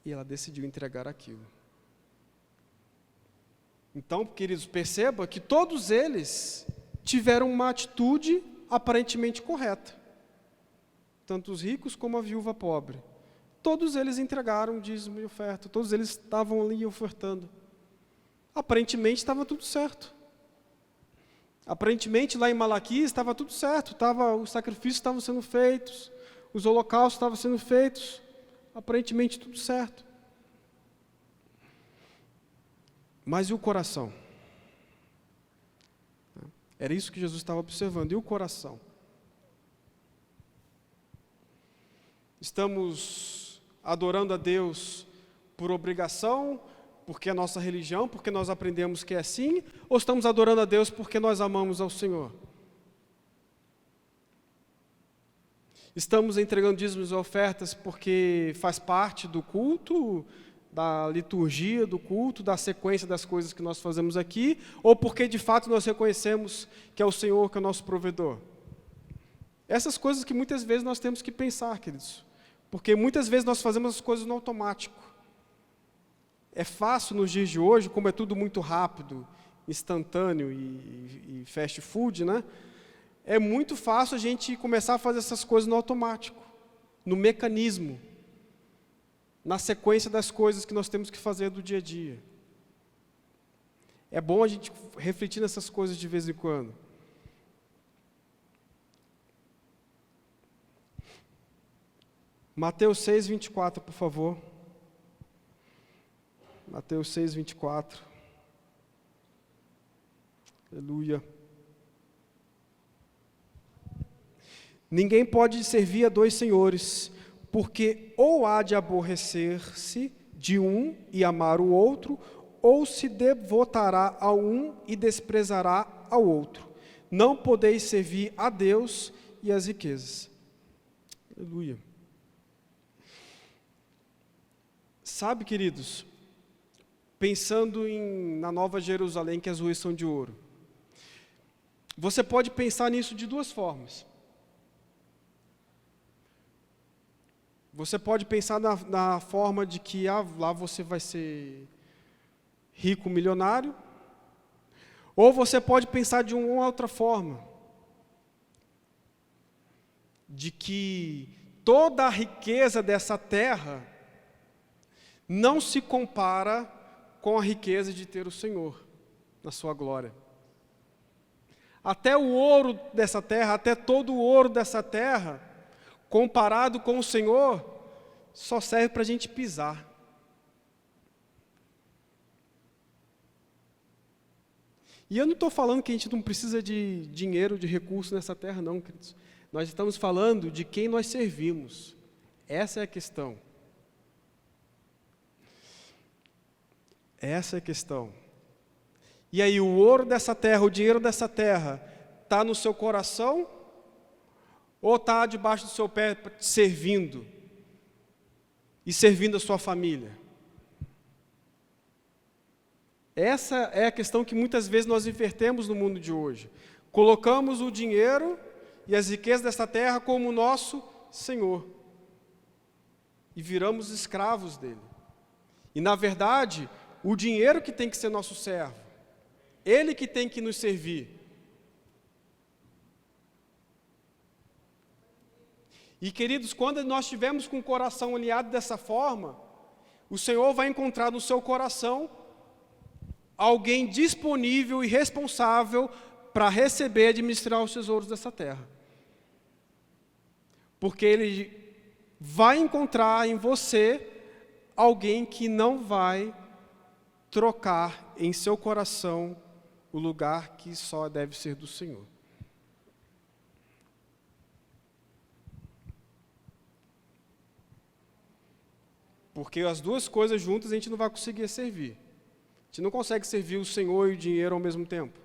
E ela decidiu entregar aquilo. Então, queridos, perceba que todos eles tiveram uma atitude aparentemente correta. Tanto os ricos como a viúva pobre. Todos eles entregaram dízimo e oferta. Todos eles estavam ali ofertando. Aparentemente estava tudo certo. Aparentemente lá em Malaquias estava tudo certo. Os sacrifícios estavam sendo feitos. Os holocaustos estavam sendo feitos. Aparentemente tudo certo. Mas e o coração? Era isso que Jesus estava observando. E o coração? Estamos adorando a Deus por obrigação, porque é a nossa religião, porque nós aprendemos que é assim, ou estamos adorando a Deus porque nós amamos ao Senhor? Estamos entregando dízimos e ofertas porque faz parte do culto, da liturgia do culto, da sequência das coisas que nós fazemos aqui, ou porque de fato nós reconhecemos que é o Senhor que é o nosso provedor? Essas coisas que muitas vezes nós temos que pensar, queridos, porque muitas vezes nós fazemos as coisas no automático. É fácil nos dias de hoje, como é tudo muito rápido, instantâneo e fast food, né? É muito fácil a gente começar a fazer essas coisas no automático, no mecanismo, na sequência das coisas que nós temos que fazer do dia a dia. É bom a gente refletir nessas coisas de vez em quando. Mateus 6, 24, por favor. Mateus 6, 24. Aleluia. Ninguém pode servir a dois senhores, porque ou há de aborrecer-se de um e amar o outro, ou se devotará a um e desprezará ao outro. Não podeis servir a Deus e às riquezas. Aleluia. Sabe, queridos, pensando na Nova Jerusalém, que as ruas são de ouro, Você pode pensar nisso de duas formas. Você pode pensar na forma de que lá você vai ser rico, milionário, ou você pode pensar de uma outra forma, de que toda a riqueza dessa terra não se compara com a riqueza de ter o Senhor na sua glória. Até o ouro dessa terra, até todo o ouro dessa terra, comparado com o Senhor, só serve para a gente pisar. E eu não estou falando que a gente não precisa de dinheiro, de recurso nessa terra, não, queridos. Nós estamos falando de quem nós servimos. Essa é a questão. Essa é a questão. E aí, o ouro dessa terra, o dinheiro dessa terra, está no seu coração ou está debaixo do seu pé servindo? E servindo a sua família? Essa é a questão que muitas vezes nós invertemos no mundo de hoje. Colocamos o dinheiro e as riquezas dessa terra como o nosso Senhor. E viramos escravos dele. E, na verdade, o dinheiro que tem que ser nosso servo. Ele que tem que nos servir. E, queridos, quando nós estivermos com o coração alinhado dessa forma, o Senhor vai encontrar no seu coração alguém disponível e responsável para receber e administrar os tesouros dessa terra. Porque Ele vai encontrar em você alguém que não vai trocar em seu coração o lugar que só deve ser do Senhor. Porque as duas coisas juntas a gente não vai conseguir servir. A gente não consegue servir o Senhor e o dinheiro ao mesmo tempo.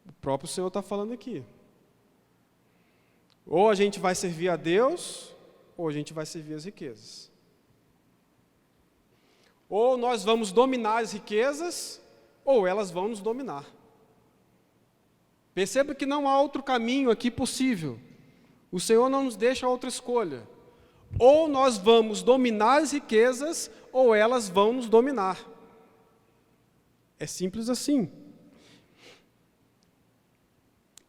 O próprio Senhor está falando aqui. Ou a gente vai servir a Deus, ou a gente vai servir as riquezas. Ou nós vamos dominar as riquezas, ou elas vão nos dominar. Perceba que não há outro caminho aqui possível. O Senhor não nos deixa outra escolha. Ou nós vamos dominar as riquezas, ou elas vão nos dominar. É simples assim.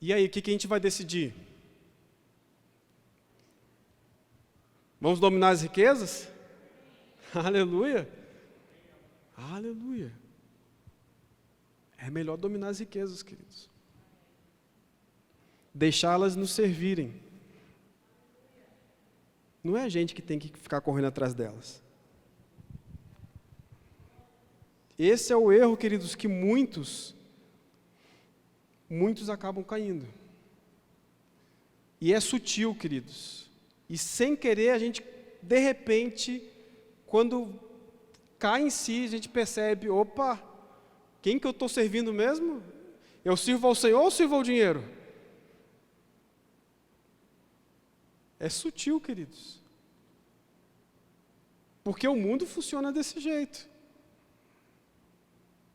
E aí, o que a gente vai decidir? Vamos dominar as riquezas? Aleluia! Aleluia! É melhor dominar as riquezas, queridos. Deixá-las nos servirem. Não é a gente que tem que ficar correndo atrás delas. Esse é o erro, queridos, que muitos acabam caindo. E é sutil, queridos. E sem querer, a gente, de repente, quando cai em si, a gente percebe, opa, quem que eu estou servindo mesmo? Eu sirvo ao Senhor ou sirvo ao dinheiro? É sutil, queridos. Porque o mundo funciona desse jeito.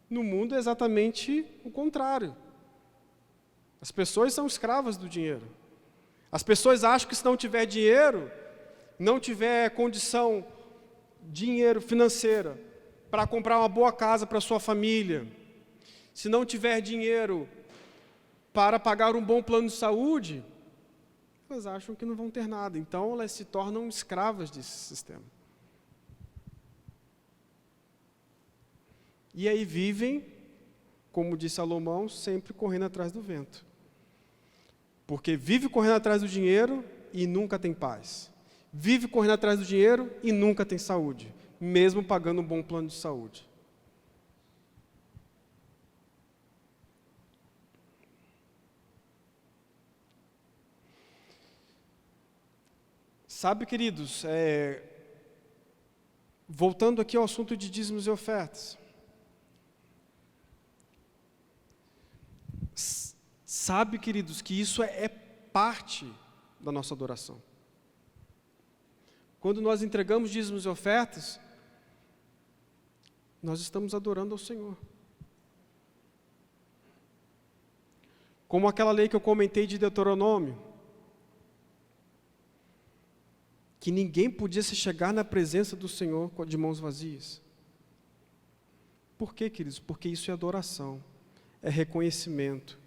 No mundo é exatamente o contrário. As pessoas são escravas do dinheiro. As pessoas acham que se não tiver dinheiro, não tiver condição, dinheiro financeira, para comprar uma boa casa para sua família, se não tiver dinheiro para pagar um bom plano de saúde, elas acham que não vão ter nada. Então, elas se tornam escravas desse sistema. E aí vivem, como disse Salomão, sempre correndo atrás do vento. Porque vive correndo atrás do dinheiro e nunca tem paz. Vive correndo atrás do dinheiro e nunca tem saúde, mesmo pagando um bom plano de saúde. Sabe, queridos, voltando aqui ao assunto de dízimos e ofertas. Sabe, queridos, que isso é parte da nossa adoração. Quando nós entregamos dízimos e ofertas, nós estamos adorando ao Senhor. Como aquela lei que eu comentei de Deuteronômio, que ninguém podia se chegar na presença do Senhor de mãos vazias. Por quê, queridos? Porque isso é adoração, é reconhecimento,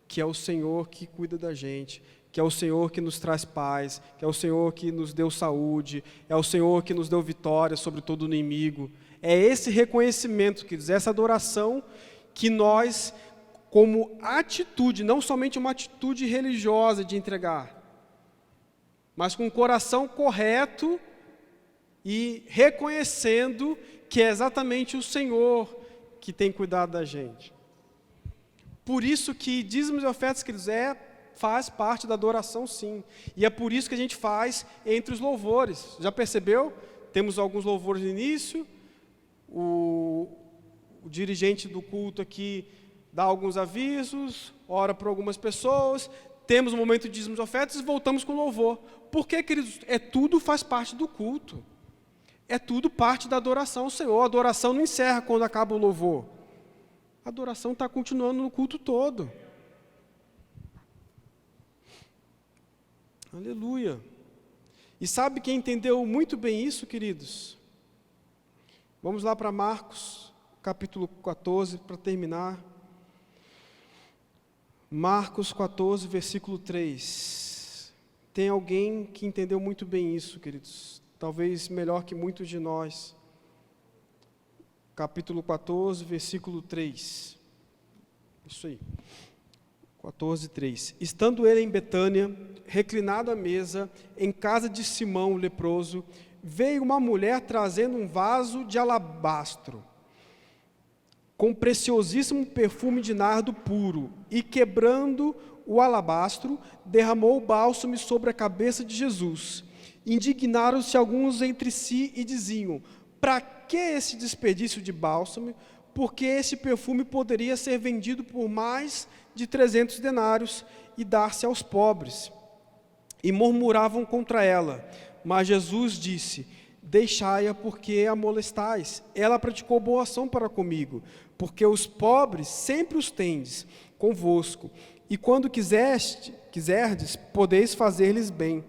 que é o Senhor que cuida da gente, que é o Senhor que nos traz paz, que é o Senhor que nos deu saúde, é o Senhor que nos deu vitória sobre todo o inimigo. É esse reconhecimento, queridos, essa adoração que nós, como atitude, não somente uma atitude religiosa de entregar, mas com o coração correto e reconhecendo que é exatamente o Senhor que tem cuidado da gente. Por isso que dízimos e ofertas, queridos, faz parte da adoração, sim. E é por isso que a gente faz entre os louvores. Já percebeu? Temos alguns louvores no início, o dirigente do culto aqui dá alguns avisos, ora para algumas pessoas, temos um momento de dízimos e ofertas e voltamos com louvor. Porque, queridos, tudo faz parte do culto. É tudo parte da adoração ao Senhor. A adoração não encerra quando acaba o louvor. A adoração está continuando no culto todo. Aleluia. E sabe quem entendeu muito bem isso, queridos? Vamos lá para Marcos, capítulo 14, para terminar. Marcos 14, versículo 3. Tem alguém que entendeu muito bem isso, queridos. Talvez melhor que muitos de nós. Capítulo 14, versículo 3. Isso aí. 14, 3. Estando ele em Betânia, reclinado à mesa, em casa de Simão, o leproso, veio uma mulher trazendo um vaso de alabastro, com preciosíssimo perfume de nardo puro, e quebrando o alabastro, derramou o bálsamo sobre a cabeça de Jesus. Indignaram-se alguns entre si e diziam: para que esse desperdício de bálsamo? Porque esse perfume poderia ser vendido por mais de 300 denários e dar-se aos pobres. E murmuravam contra ela. Mas Jesus disse: deixai-a, porque a molestais. Ela praticou boa ação para comigo, porque os pobres sempre os tendes convosco, e quando quiserdes, podeis fazer-lhes bem.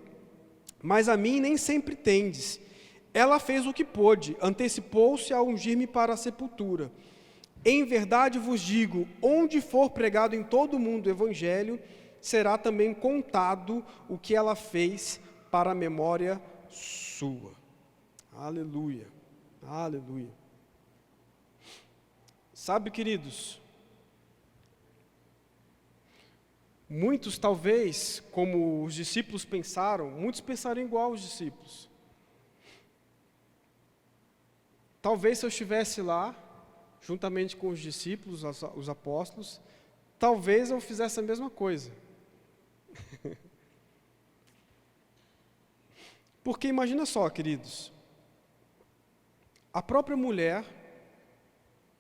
Mas a mim nem sempre tendes. Ela fez o que pôde, antecipou-se a ungir-me para a sepultura. Em verdade vos digo, onde for pregado em todo o mundo o evangelho, será também contado o que ela fez para a memória sua. Aleluia, aleluia. Sabe, queridos, muitos talvez, como os discípulos pensaram, muitos pensaram igual aos discípulos. Talvez se eu estivesse lá, juntamente com os discípulos, os apóstolos, talvez eu fizesse a mesma coisa. Porque imagina só, queridos, a própria mulher,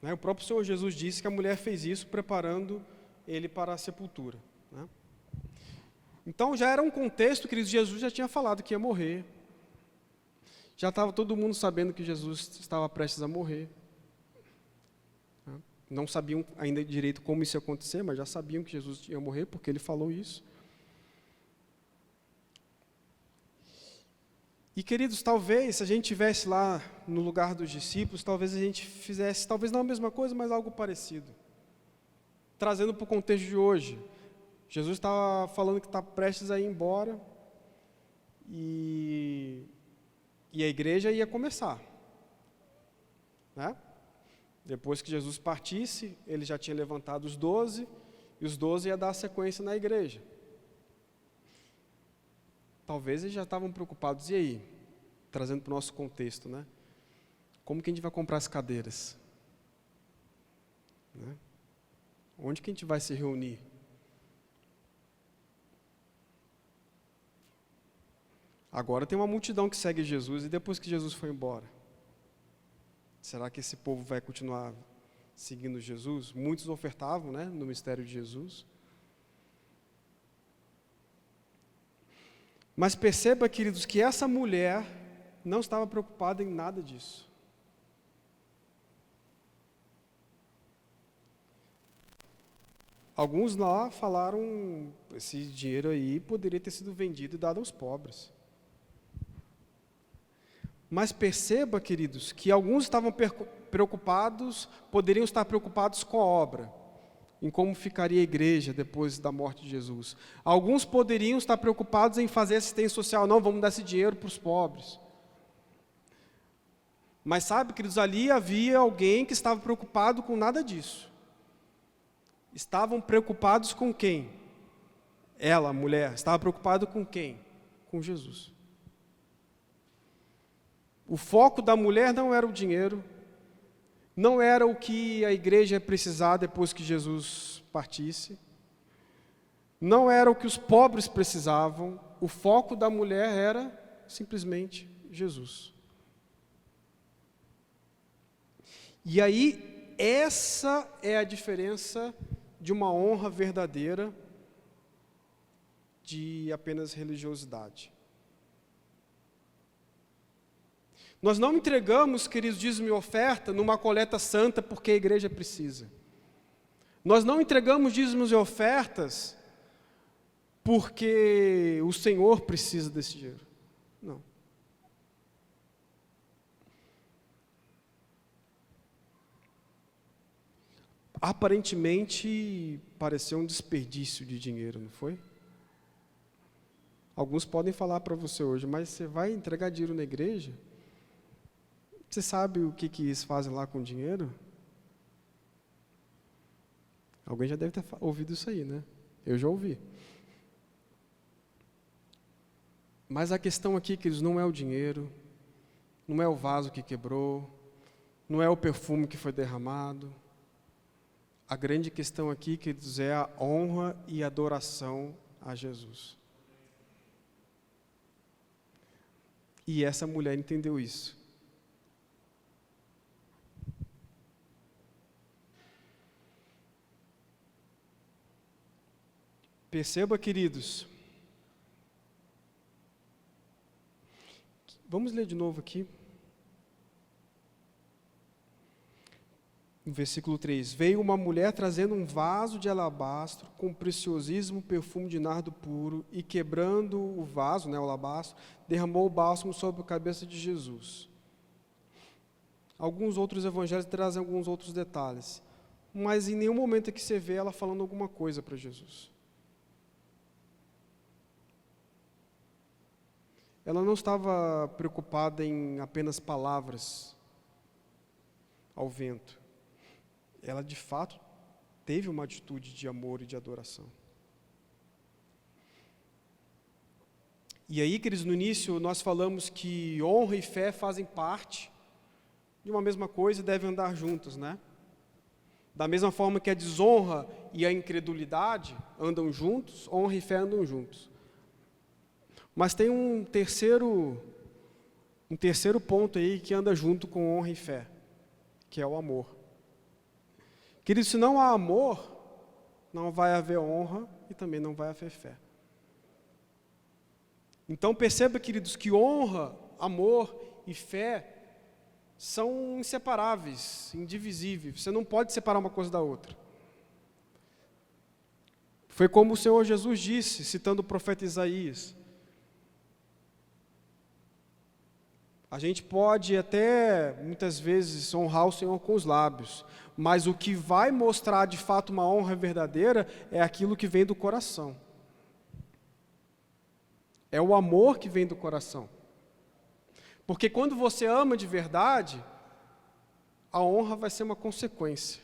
o próprio Senhor Jesus disse que a mulher fez isso preparando ele para a sepultura. Então já era um contexto, queridos, Jesus já tinha falado que ia morrer. Já estava todo mundo sabendo que Jesus estava prestes a morrer. Não sabiam ainda direito como isso ia acontecer, mas já sabiam que Jesus ia morrer, porque ele falou isso. E, queridos, talvez, se a gente estivesse lá no lugar dos discípulos, talvez a gente fizesse, talvez não a mesma coisa, mas algo parecido. Trazendo para o contexto de hoje. Jesus estava falando que está prestes a ir embora, e a igreja ia começar. Depois que Jesus partisse, ele já tinha levantado os 12, e os 12 ia dar sequência na igreja. Talvez eles já estavam preocupados, e aí? Trazendo para o nosso contexto, Como que a gente vai comprar as cadeiras? Onde que a gente vai se reunir? Agora tem uma multidão que segue Jesus, e depois que Jesus foi embora? Será que esse povo vai continuar seguindo Jesus? Muitos ofertavam, no mistério de Jesus. Mas perceba, queridos, que essa mulher não estava preocupada em nada disso. Alguns lá falaram, esse dinheiro aí poderia ter sido vendido e dado aos pobres. Mas perceba, queridos, que alguns estavam preocupados, poderiam estar preocupados com a obra, em como ficaria a igreja depois da morte de Jesus. Alguns poderiam estar preocupados em fazer assistência social, não, vamos dar esse dinheiro para os pobres. Mas sabe, queridos, ali havia alguém que estava preocupado com nada disso. Estavam preocupados com quem? Ela, a mulher, estava preocupada com quem? Com Jesus. O foco da mulher não era o dinheiro, não era o que a igreja ia precisar depois que Jesus partisse, não era o que os pobres precisavam, o foco da mulher era simplesmente Jesus. E aí, essa é a diferença de uma honra verdadeira de apenas religiosidade. Nós não entregamos, queridos, dízimo e oferta numa coleta santa porque a igreja precisa. Nós não entregamos dízimos e ofertas porque o Senhor precisa desse dinheiro. Não. Aparentemente, pareceu um desperdício de dinheiro, não foi? Alguns podem falar para você hoje, mas você vai entregar dinheiro na igreja? Você sabe o que eles fazem lá com o dinheiro? Alguém já deve ter ouvido isso aí, né? Eu já ouvi. Mas a questão aqui, queridos, não é o dinheiro, não é o vaso que quebrou, não é o perfume que foi derramado. A grande questão aqui, queridos, é a honra e adoração a Jesus. E essa mulher entendeu isso. Perceba, queridos. Vamos ler de novo aqui. No versículo 3, veio uma mulher trazendo um vaso de alabastro com preciosíssimo perfume de nardo puro e quebrando o vaso, o alabastro, derramou o bálsamo sobre a cabeça de Jesus. Alguns outros evangelhos trazem alguns outros detalhes, mas em nenhum momento é que você vê ela falando alguma coisa para Jesus. Ela não estava preocupada em apenas palavras ao vento. Ela, de fato, teve uma atitude de amor e de adoração. E aí, queridos, no início nós falamos que honra e fé fazem parte de uma mesma coisa e devem andar juntas, né? Da mesma forma que a desonra e a incredulidade andam juntos, honra e fé andam juntos. Mas tem um terceiro ponto aí que anda junto com honra e fé, que é o amor. Queridos, se não há amor, não vai haver honra e também não vai haver fé. Então perceba, queridos, que honra, amor e fé são inseparáveis, indivisíveis. Você não pode separar uma coisa da outra. Foi como o Senhor Jesus disse, citando o profeta Isaías. A gente pode até, muitas vezes, honrar o Senhor com os lábios, mas o que vai mostrar de fato uma honra verdadeira é aquilo que vem do coração. É o amor que vem do coração. Porque quando você ama de verdade, a honra vai ser uma consequência.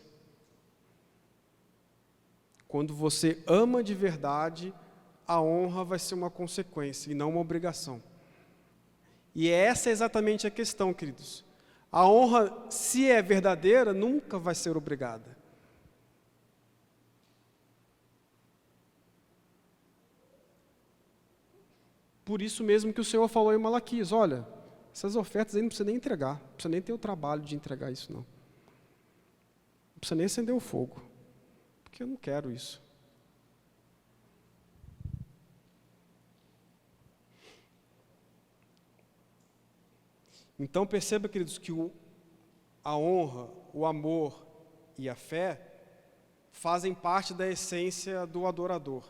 Quando você ama de verdade, a honra vai ser uma consequência e não uma obrigação. E essa é exatamente a questão, queridos. A honra, se é verdadeira, nunca vai ser obrigada. Por isso mesmo que o Senhor falou em Malaquias, olha, essas ofertas aí não precisa nem entregar, não precisa nem ter o trabalho de entregar isso, não. Não precisa nem acender o fogo, porque eu não quero isso. Então perceba, queridos, que a honra, o amor e a fé fazem parte da essência do adorador.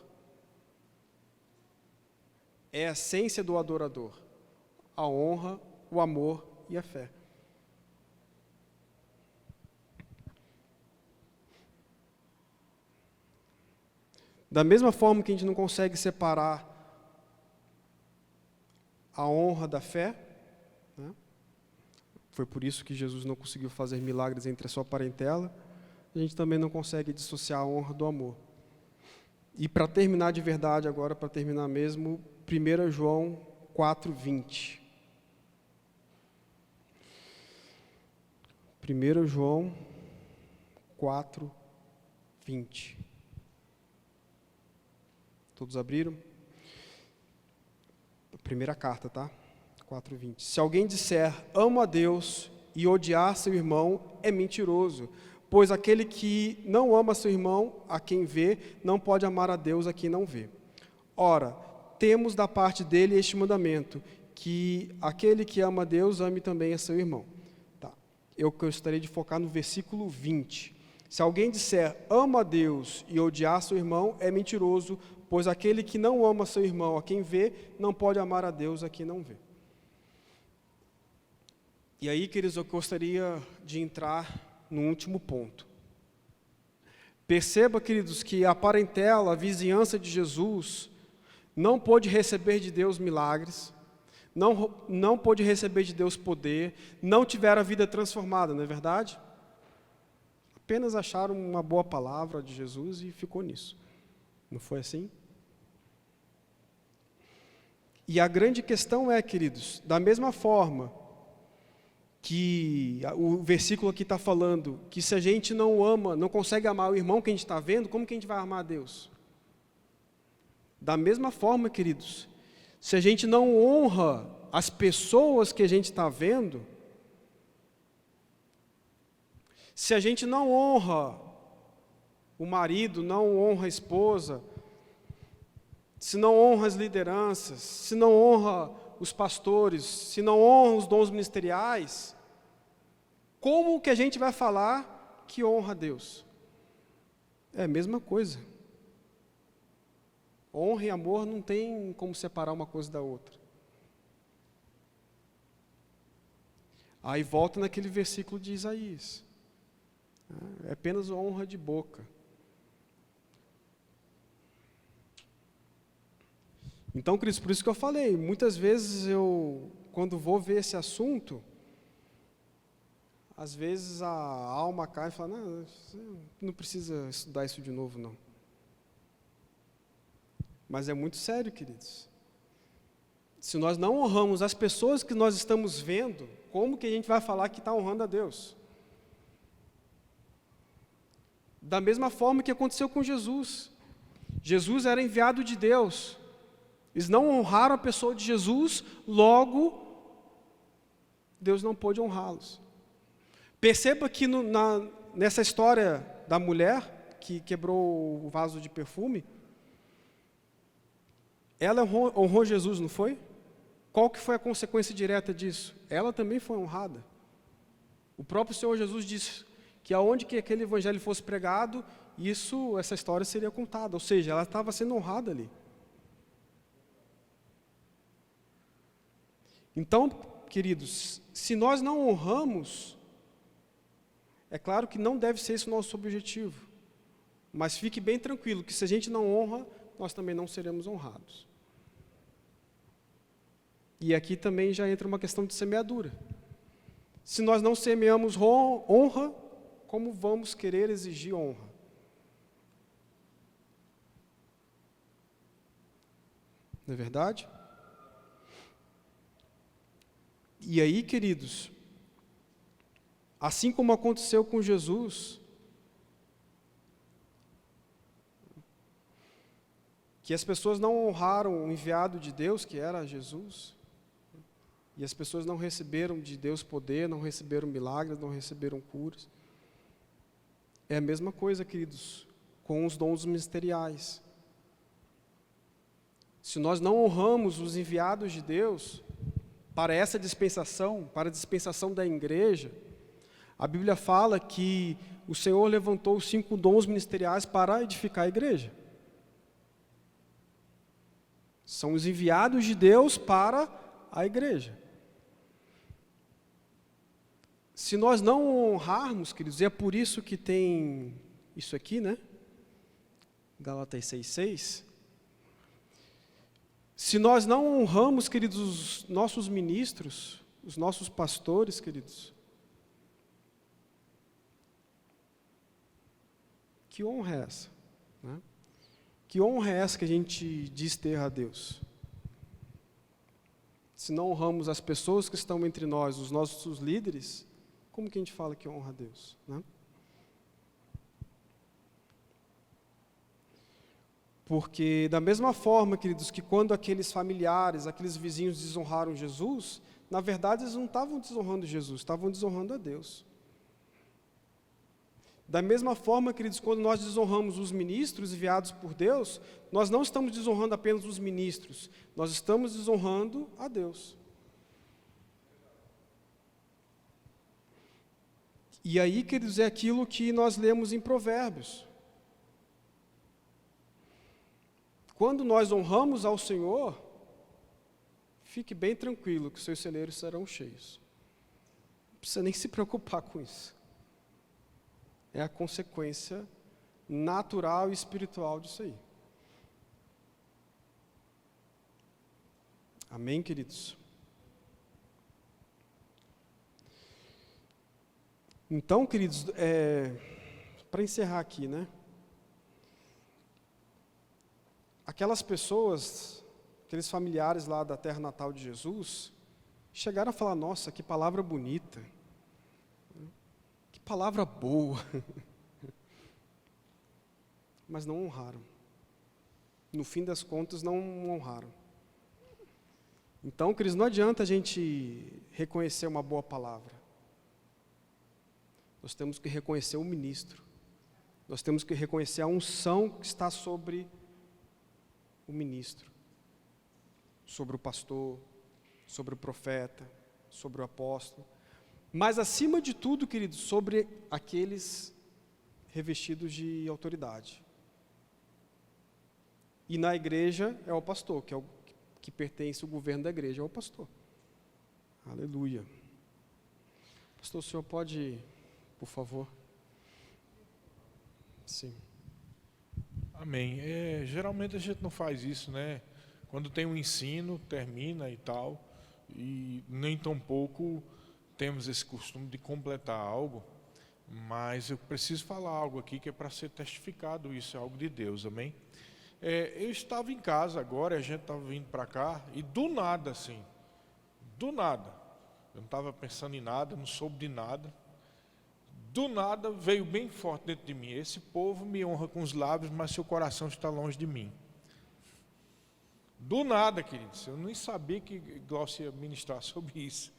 É a essência do adorador: a honra, o amor e a fé. Da mesma forma que a gente não consegue separar a honra da fé, né? Foi por isso que Jesus não conseguiu fazer milagres entre a sua parentela, a gente também não consegue dissociar a honra do amor. E para terminar de verdade agora, para terminar mesmo, 1 João 4:20. 1 João 4:20. Todos abriram? Primeira carta, tá? 4:20. Se alguém disser, amo a Deus, e odiar seu irmão, é mentiroso. Pois aquele que não ama seu irmão, a quem vê, não pode amar a Deus, a quem não vê. Ora, temos da parte dele este mandamento, que aquele que ama a Deus, ame também a seu irmão. Tá. Eu gostaria de focar no versículo 20. Se alguém disser, amo a Deus, e odiar seu irmão, é mentiroso, pois aquele que não ama seu irmão, a quem vê, não pode amar a Deus, a quem não vê. E aí, queridos, eu gostaria de entrar no último ponto. Perceba, queridos, que a parentela, a vizinhança de Jesus, não pôde receber de Deus milagres, não pôde receber de Deus poder, não tiveram a vida transformada, não é verdade? Apenas acharam uma boa palavra de Jesus e ficou nisso. Não foi assim? E a grande questão é, queridos, da mesma forma que o versículo aqui está falando, que se a gente não ama, não consegue amar o irmão que a gente está vendo, como que a gente vai amar a Deus? Da mesma forma, queridos, se a gente não honra as pessoas que a gente está vendo, se a gente não honra o marido, não honra a esposa, se não honra as lideranças, se não honra os pastores, se não honra os dons ministeriais, como que a gente vai falar que honra a Deus? É a mesma coisa. Honra e amor não tem como separar uma coisa da outra. Aí volta naquele versículo de Isaías. É apenas honra de boca. Então, Cristo, por isso que eu falei, muitas vezes eu, quando vou ver esse assunto, às vezes a alma cai e fala, não precisa estudar isso de novo, não. Mas é muito sério, queridos. Se nós não honramos as pessoas que nós estamos vendo, como que a gente vai falar que está honrando a Deus? Da mesma forma que aconteceu com Jesus. Jesus era enviado de Deus. Eles não honraram a pessoa de Jesus, logo, Deus não pôde honrá-los. Perceba que nessa história da mulher que quebrou o vaso de perfume, ela honrou Jesus, não foi? Qual que foi a consequência direta disso? Ela também foi honrada. O próprio Senhor Jesus disse que aonde que aquele evangelho fosse pregado, essa história seria contada, ou seja, ela estava sendo honrada ali. Então, queridos, se nós não honramos, é claro que não deve ser esse o nosso objetivo, mas fique bem tranquilo que se a gente não honra, nós também não seremos honrados. E aqui também já entra uma questão de semeadura. Se nós não semeamos honra, como vamos querer exigir honra? Não é verdade? E aí, queridos, assim como aconteceu com Jesus, que as pessoas não honraram o enviado de Deus, que era Jesus, e as pessoas não receberam de Deus poder, não receberam milagres, não receberam curas. É a mesma coisa, queridos, com os dons ministeriais. Se nós não honramos os enviados de Deus para essa dispensação, para a dispensação da igreja, A Bíblia fala que o Senhor levantou os 5 dons ministeriais para edificar a igreja. São os enviados de Deus para a igreja. Se nós não honrarmos, queridos, e é por isso que tem isso aqui, né? Gálatas 6,6. Se nós não honramos, queridos, os nossos ministros, os nossos pastores, queridos, que honra é essa? Né? Que honra é essa que a gente diz ter a Deus? Se não honramos as pessoas que estão entre nós, os nossos líderes, como que a gente fala que honra a Deus? Né? Porque da mesma forma, queridos, que quando aqueles familiares, aqueles vizinhos desonraram Jesus, na verdade eles não estavam desonrando Jesus, estavam desonrando a Deus. Da mesma forma, queridos, quando nós desonramos os ministros enviados por Deus, nós não estamos desonrando apenas os ministros, nós estamos desonrando a Deus. E aí, queridos, é aquilo que nós lemos em Provérbios. Quando nós honramos ao Senhor, fique bem tranquilo que os seus celeiros serão cheios. Não precisa nem se preocupar com isso. É a consequência natural e espiritual disso aí. Amém, queridos? Então, queridos, para encerrar aqui, né? Aquelas pessoas, aqueles familiares lá da terra natal de Jesus, chegaram a falar, nossa, que palavra bonita, que palavra boa, mas não honraram. No fim das contas, não honraram. Então, queridos, não adianta a gente reconhecer uma boa palavra. Nós temos que reconhecer o ministro. Nós temos que reconhecer a unção que está sobre o ministro, sobre o pastor, sobre o profeta, sobre o apóstolo, mas acima de tudo, queridos, sobre aqueles revestidos de autoridade. E na igreja é o pastor, que é o que pertence ao governo da igreja, é o pastor. Aleluia. Pastor, o senhor pode, por favor? Sim. Amém. Geralmente a gente não faz isso, né? Quando tem um ensino, termina e tal, e nem tão pouco temos esse costume de completar algo, mas eu preciso falar algo aqui que é para ser testificado, isso é algo de Deus, amém? Eu estava em casa agora, a gente estava vindo para cá, e do nada assim, do nada, eu não estava pensando em nada, não soube de nada, do nada veio bem forte dentro de mim, esse povo me honra com os lábios, mas seu coração está longe de mim. Do nada, queridos, eu nem sabia que Glaucio ia ministrar sobre isso.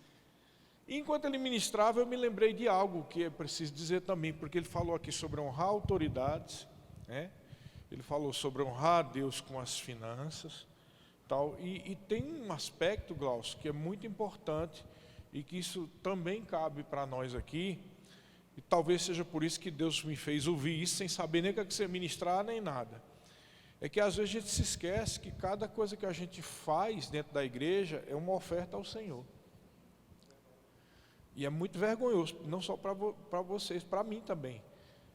E enquanto ele ministrava, eu me lembrei de algo que é preciso dizer também, porque ele falou aqui sobre honrar autoridades, né? Ele falou sobre honrar a Deus com as finanças, tal, e tem um aspecto, Glaucio, que é muito importante, e que isso também cabe para nós aqui, e talvez seja por isso que Deus me fez ouvir isso, sem saber nem o que você ministrar, nem nada. É que às vezes a gente se esquece que cada coisa que a gente faz dentro da igreja é uma oferta ao Senhor. E é muito vergonhoso, não só para vocês, para mim também.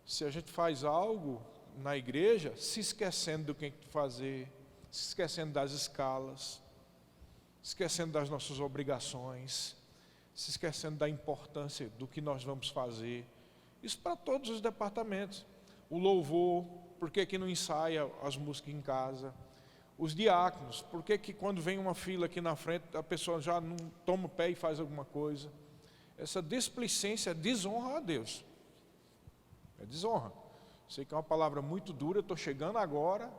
Se a gente faz algo na igreja, se esquecendo do que tem que fazer, se esquecendo das escalas, se esquecendo das nossas obrigações, se esquecendo da importância do que nós vamos fazer. Isso para todos os departamentos. O louvor, por que que não ensaia as músicas em casa? Os diáconos, por que que quando vem uma fila aqui na frente, a pessoa já não toma o pé e faz alguma coisa? Essa displicência é desonra a Deus. É desonra. Sei que é uma palavra muito dura, eu estou chegando agora,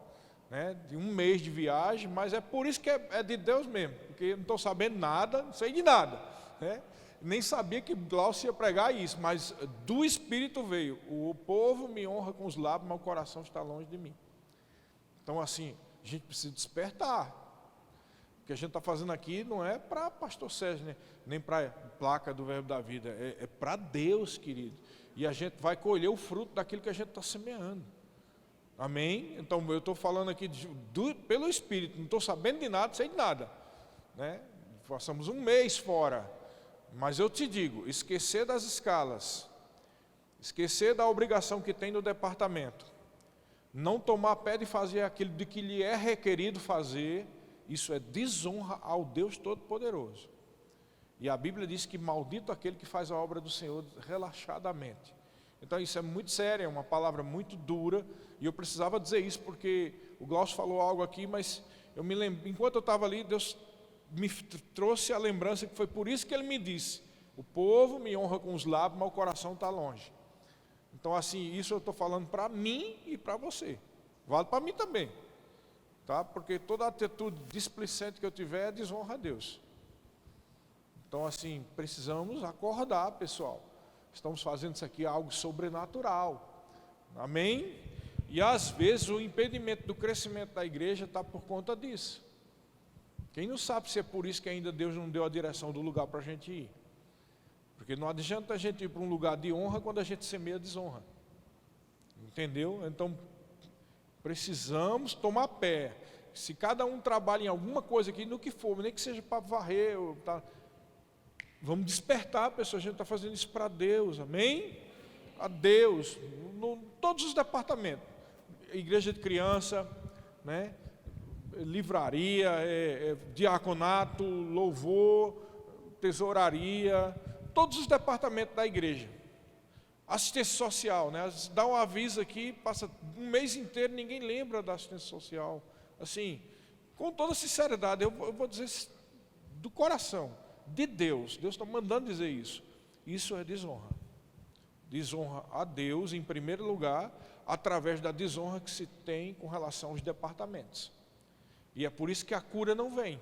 né, de um mês de viagem, mas é por isso que é de Deus mesmo, porque eu não estou sabendo nada, não sei de nada, né? Nem sabia que Glaucio ia pregar isso, mas do Espírito veio, o povo me honra com os lábios, mas o coração está longe de mim. Então assim, a gente precisa despertar. O que a gente está fazendo aqui não é para pastor Sérgio, né? Nem para placa do Verbo da Vida, é para Deus, querido. E a gente vai colher o fruto daquilo que a gente está semeando. Amém? Então eu estou falando aqui pelo Espírito, não estou sabendo de nada, sei de nada, né? Passamos um mês fora, mas eu te digo, esquecer das escalas, esquecer da obrigação que tem no departamento, não tomar pé de fazer aquilo de que lhe é requerido fazer, isso é desonra ao Deus Todo-Poderoso. E a Bíblia diz que maldito aquele que faz a obra do Senhor relaxadamente. Então isso é muito sério, é uma palavra muito dura, e eu precisava dizer isso porque o Glaucio falou algo aqui, mas eu me lembro, enquanto eu estava ali, Deus me trouxe a lembrança que foi por isso que Ele me disse: o povo me honra com os lábios, mas o coração está longe. Então assim, isso eu estou falando para mim e para você, vale para mim também, tá? Porque toda atitude displicente que eu tiver é desonra a Deus. Então assim, precisamos acordar, pessoal. Estamos fazendo isso aqui algo sobrenatural, amém? E às vezes o impedimento do crescimento da igreja está por conta disso. Quem não sabe se é por isso que ainda Deus não deu a direção do lugar para a gente ir? Porque não adianta a gente ir para um lugar de honra quando a gente semeia desonra. Entendeu? Então, precisamos tomar pé. Se cada um trabalha em alguma coisa aqui, no que for, nem que seja para varrer, tá, vamos despertar, pessoal. A gente está fazendo isso para Deus, amém? A Deus, todos os departamentos. Igreja de criança, né? Livraria, diaconato, louvor, tesouraria, todos os departamentos da igreja. Assistência social, né? Dá um aviso aqui, passa um mês inteiro, ninguém lembra da assistência social. Assim, com toda sinceridade, eu vou dizer do coração, de Deus está mandando dizer isso. Isso é desonra. Desonra a Deus em primeiro lugar, através da desonra que se tem com relação aos departamentos. E é por isso que a cura não vem.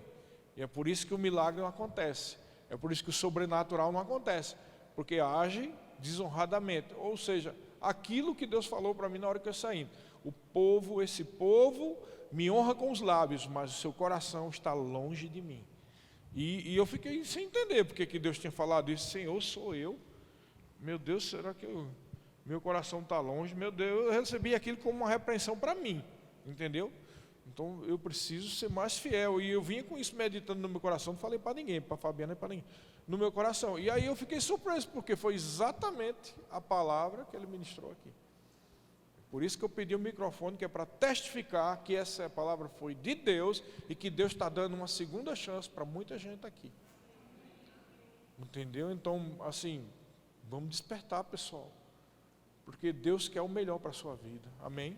E é por isso que o milagre não acontece. É por isso que o sobrenatural não acontece. Porque age desonradamente. Ou seja, aquilo que Deus falou para mim na hora que eu saí. Esse povo me honra com os lábios, mas o seu coração está longe de mim. E eu fiquei sem entender porque que Deus tinha falado isso. Senhor, sou eu? Meu Deus, será que meu coração está longe? Meu Deus, eu recebi aquilo como uma repreensão para mim. Entendeu? Então eu preciso ser mais fiel. E eu vinha com isso meditando no meu coração, não falei para ninguém, para a Fabiana e para ninguém, no meu coração. E aí eu fiquei surpreso, porque foi exatamente a palavra que ele ministrou aqui. Por isso que eu pedi o microfone, que é para testificar que essa palavra foi de Deus e que Deus está dando uma segunda chance para muita gente aqui. Entendeu? Então, assim, vamos despertar, pessoal, porque Deus quer o melhor para a sua vida. Amém?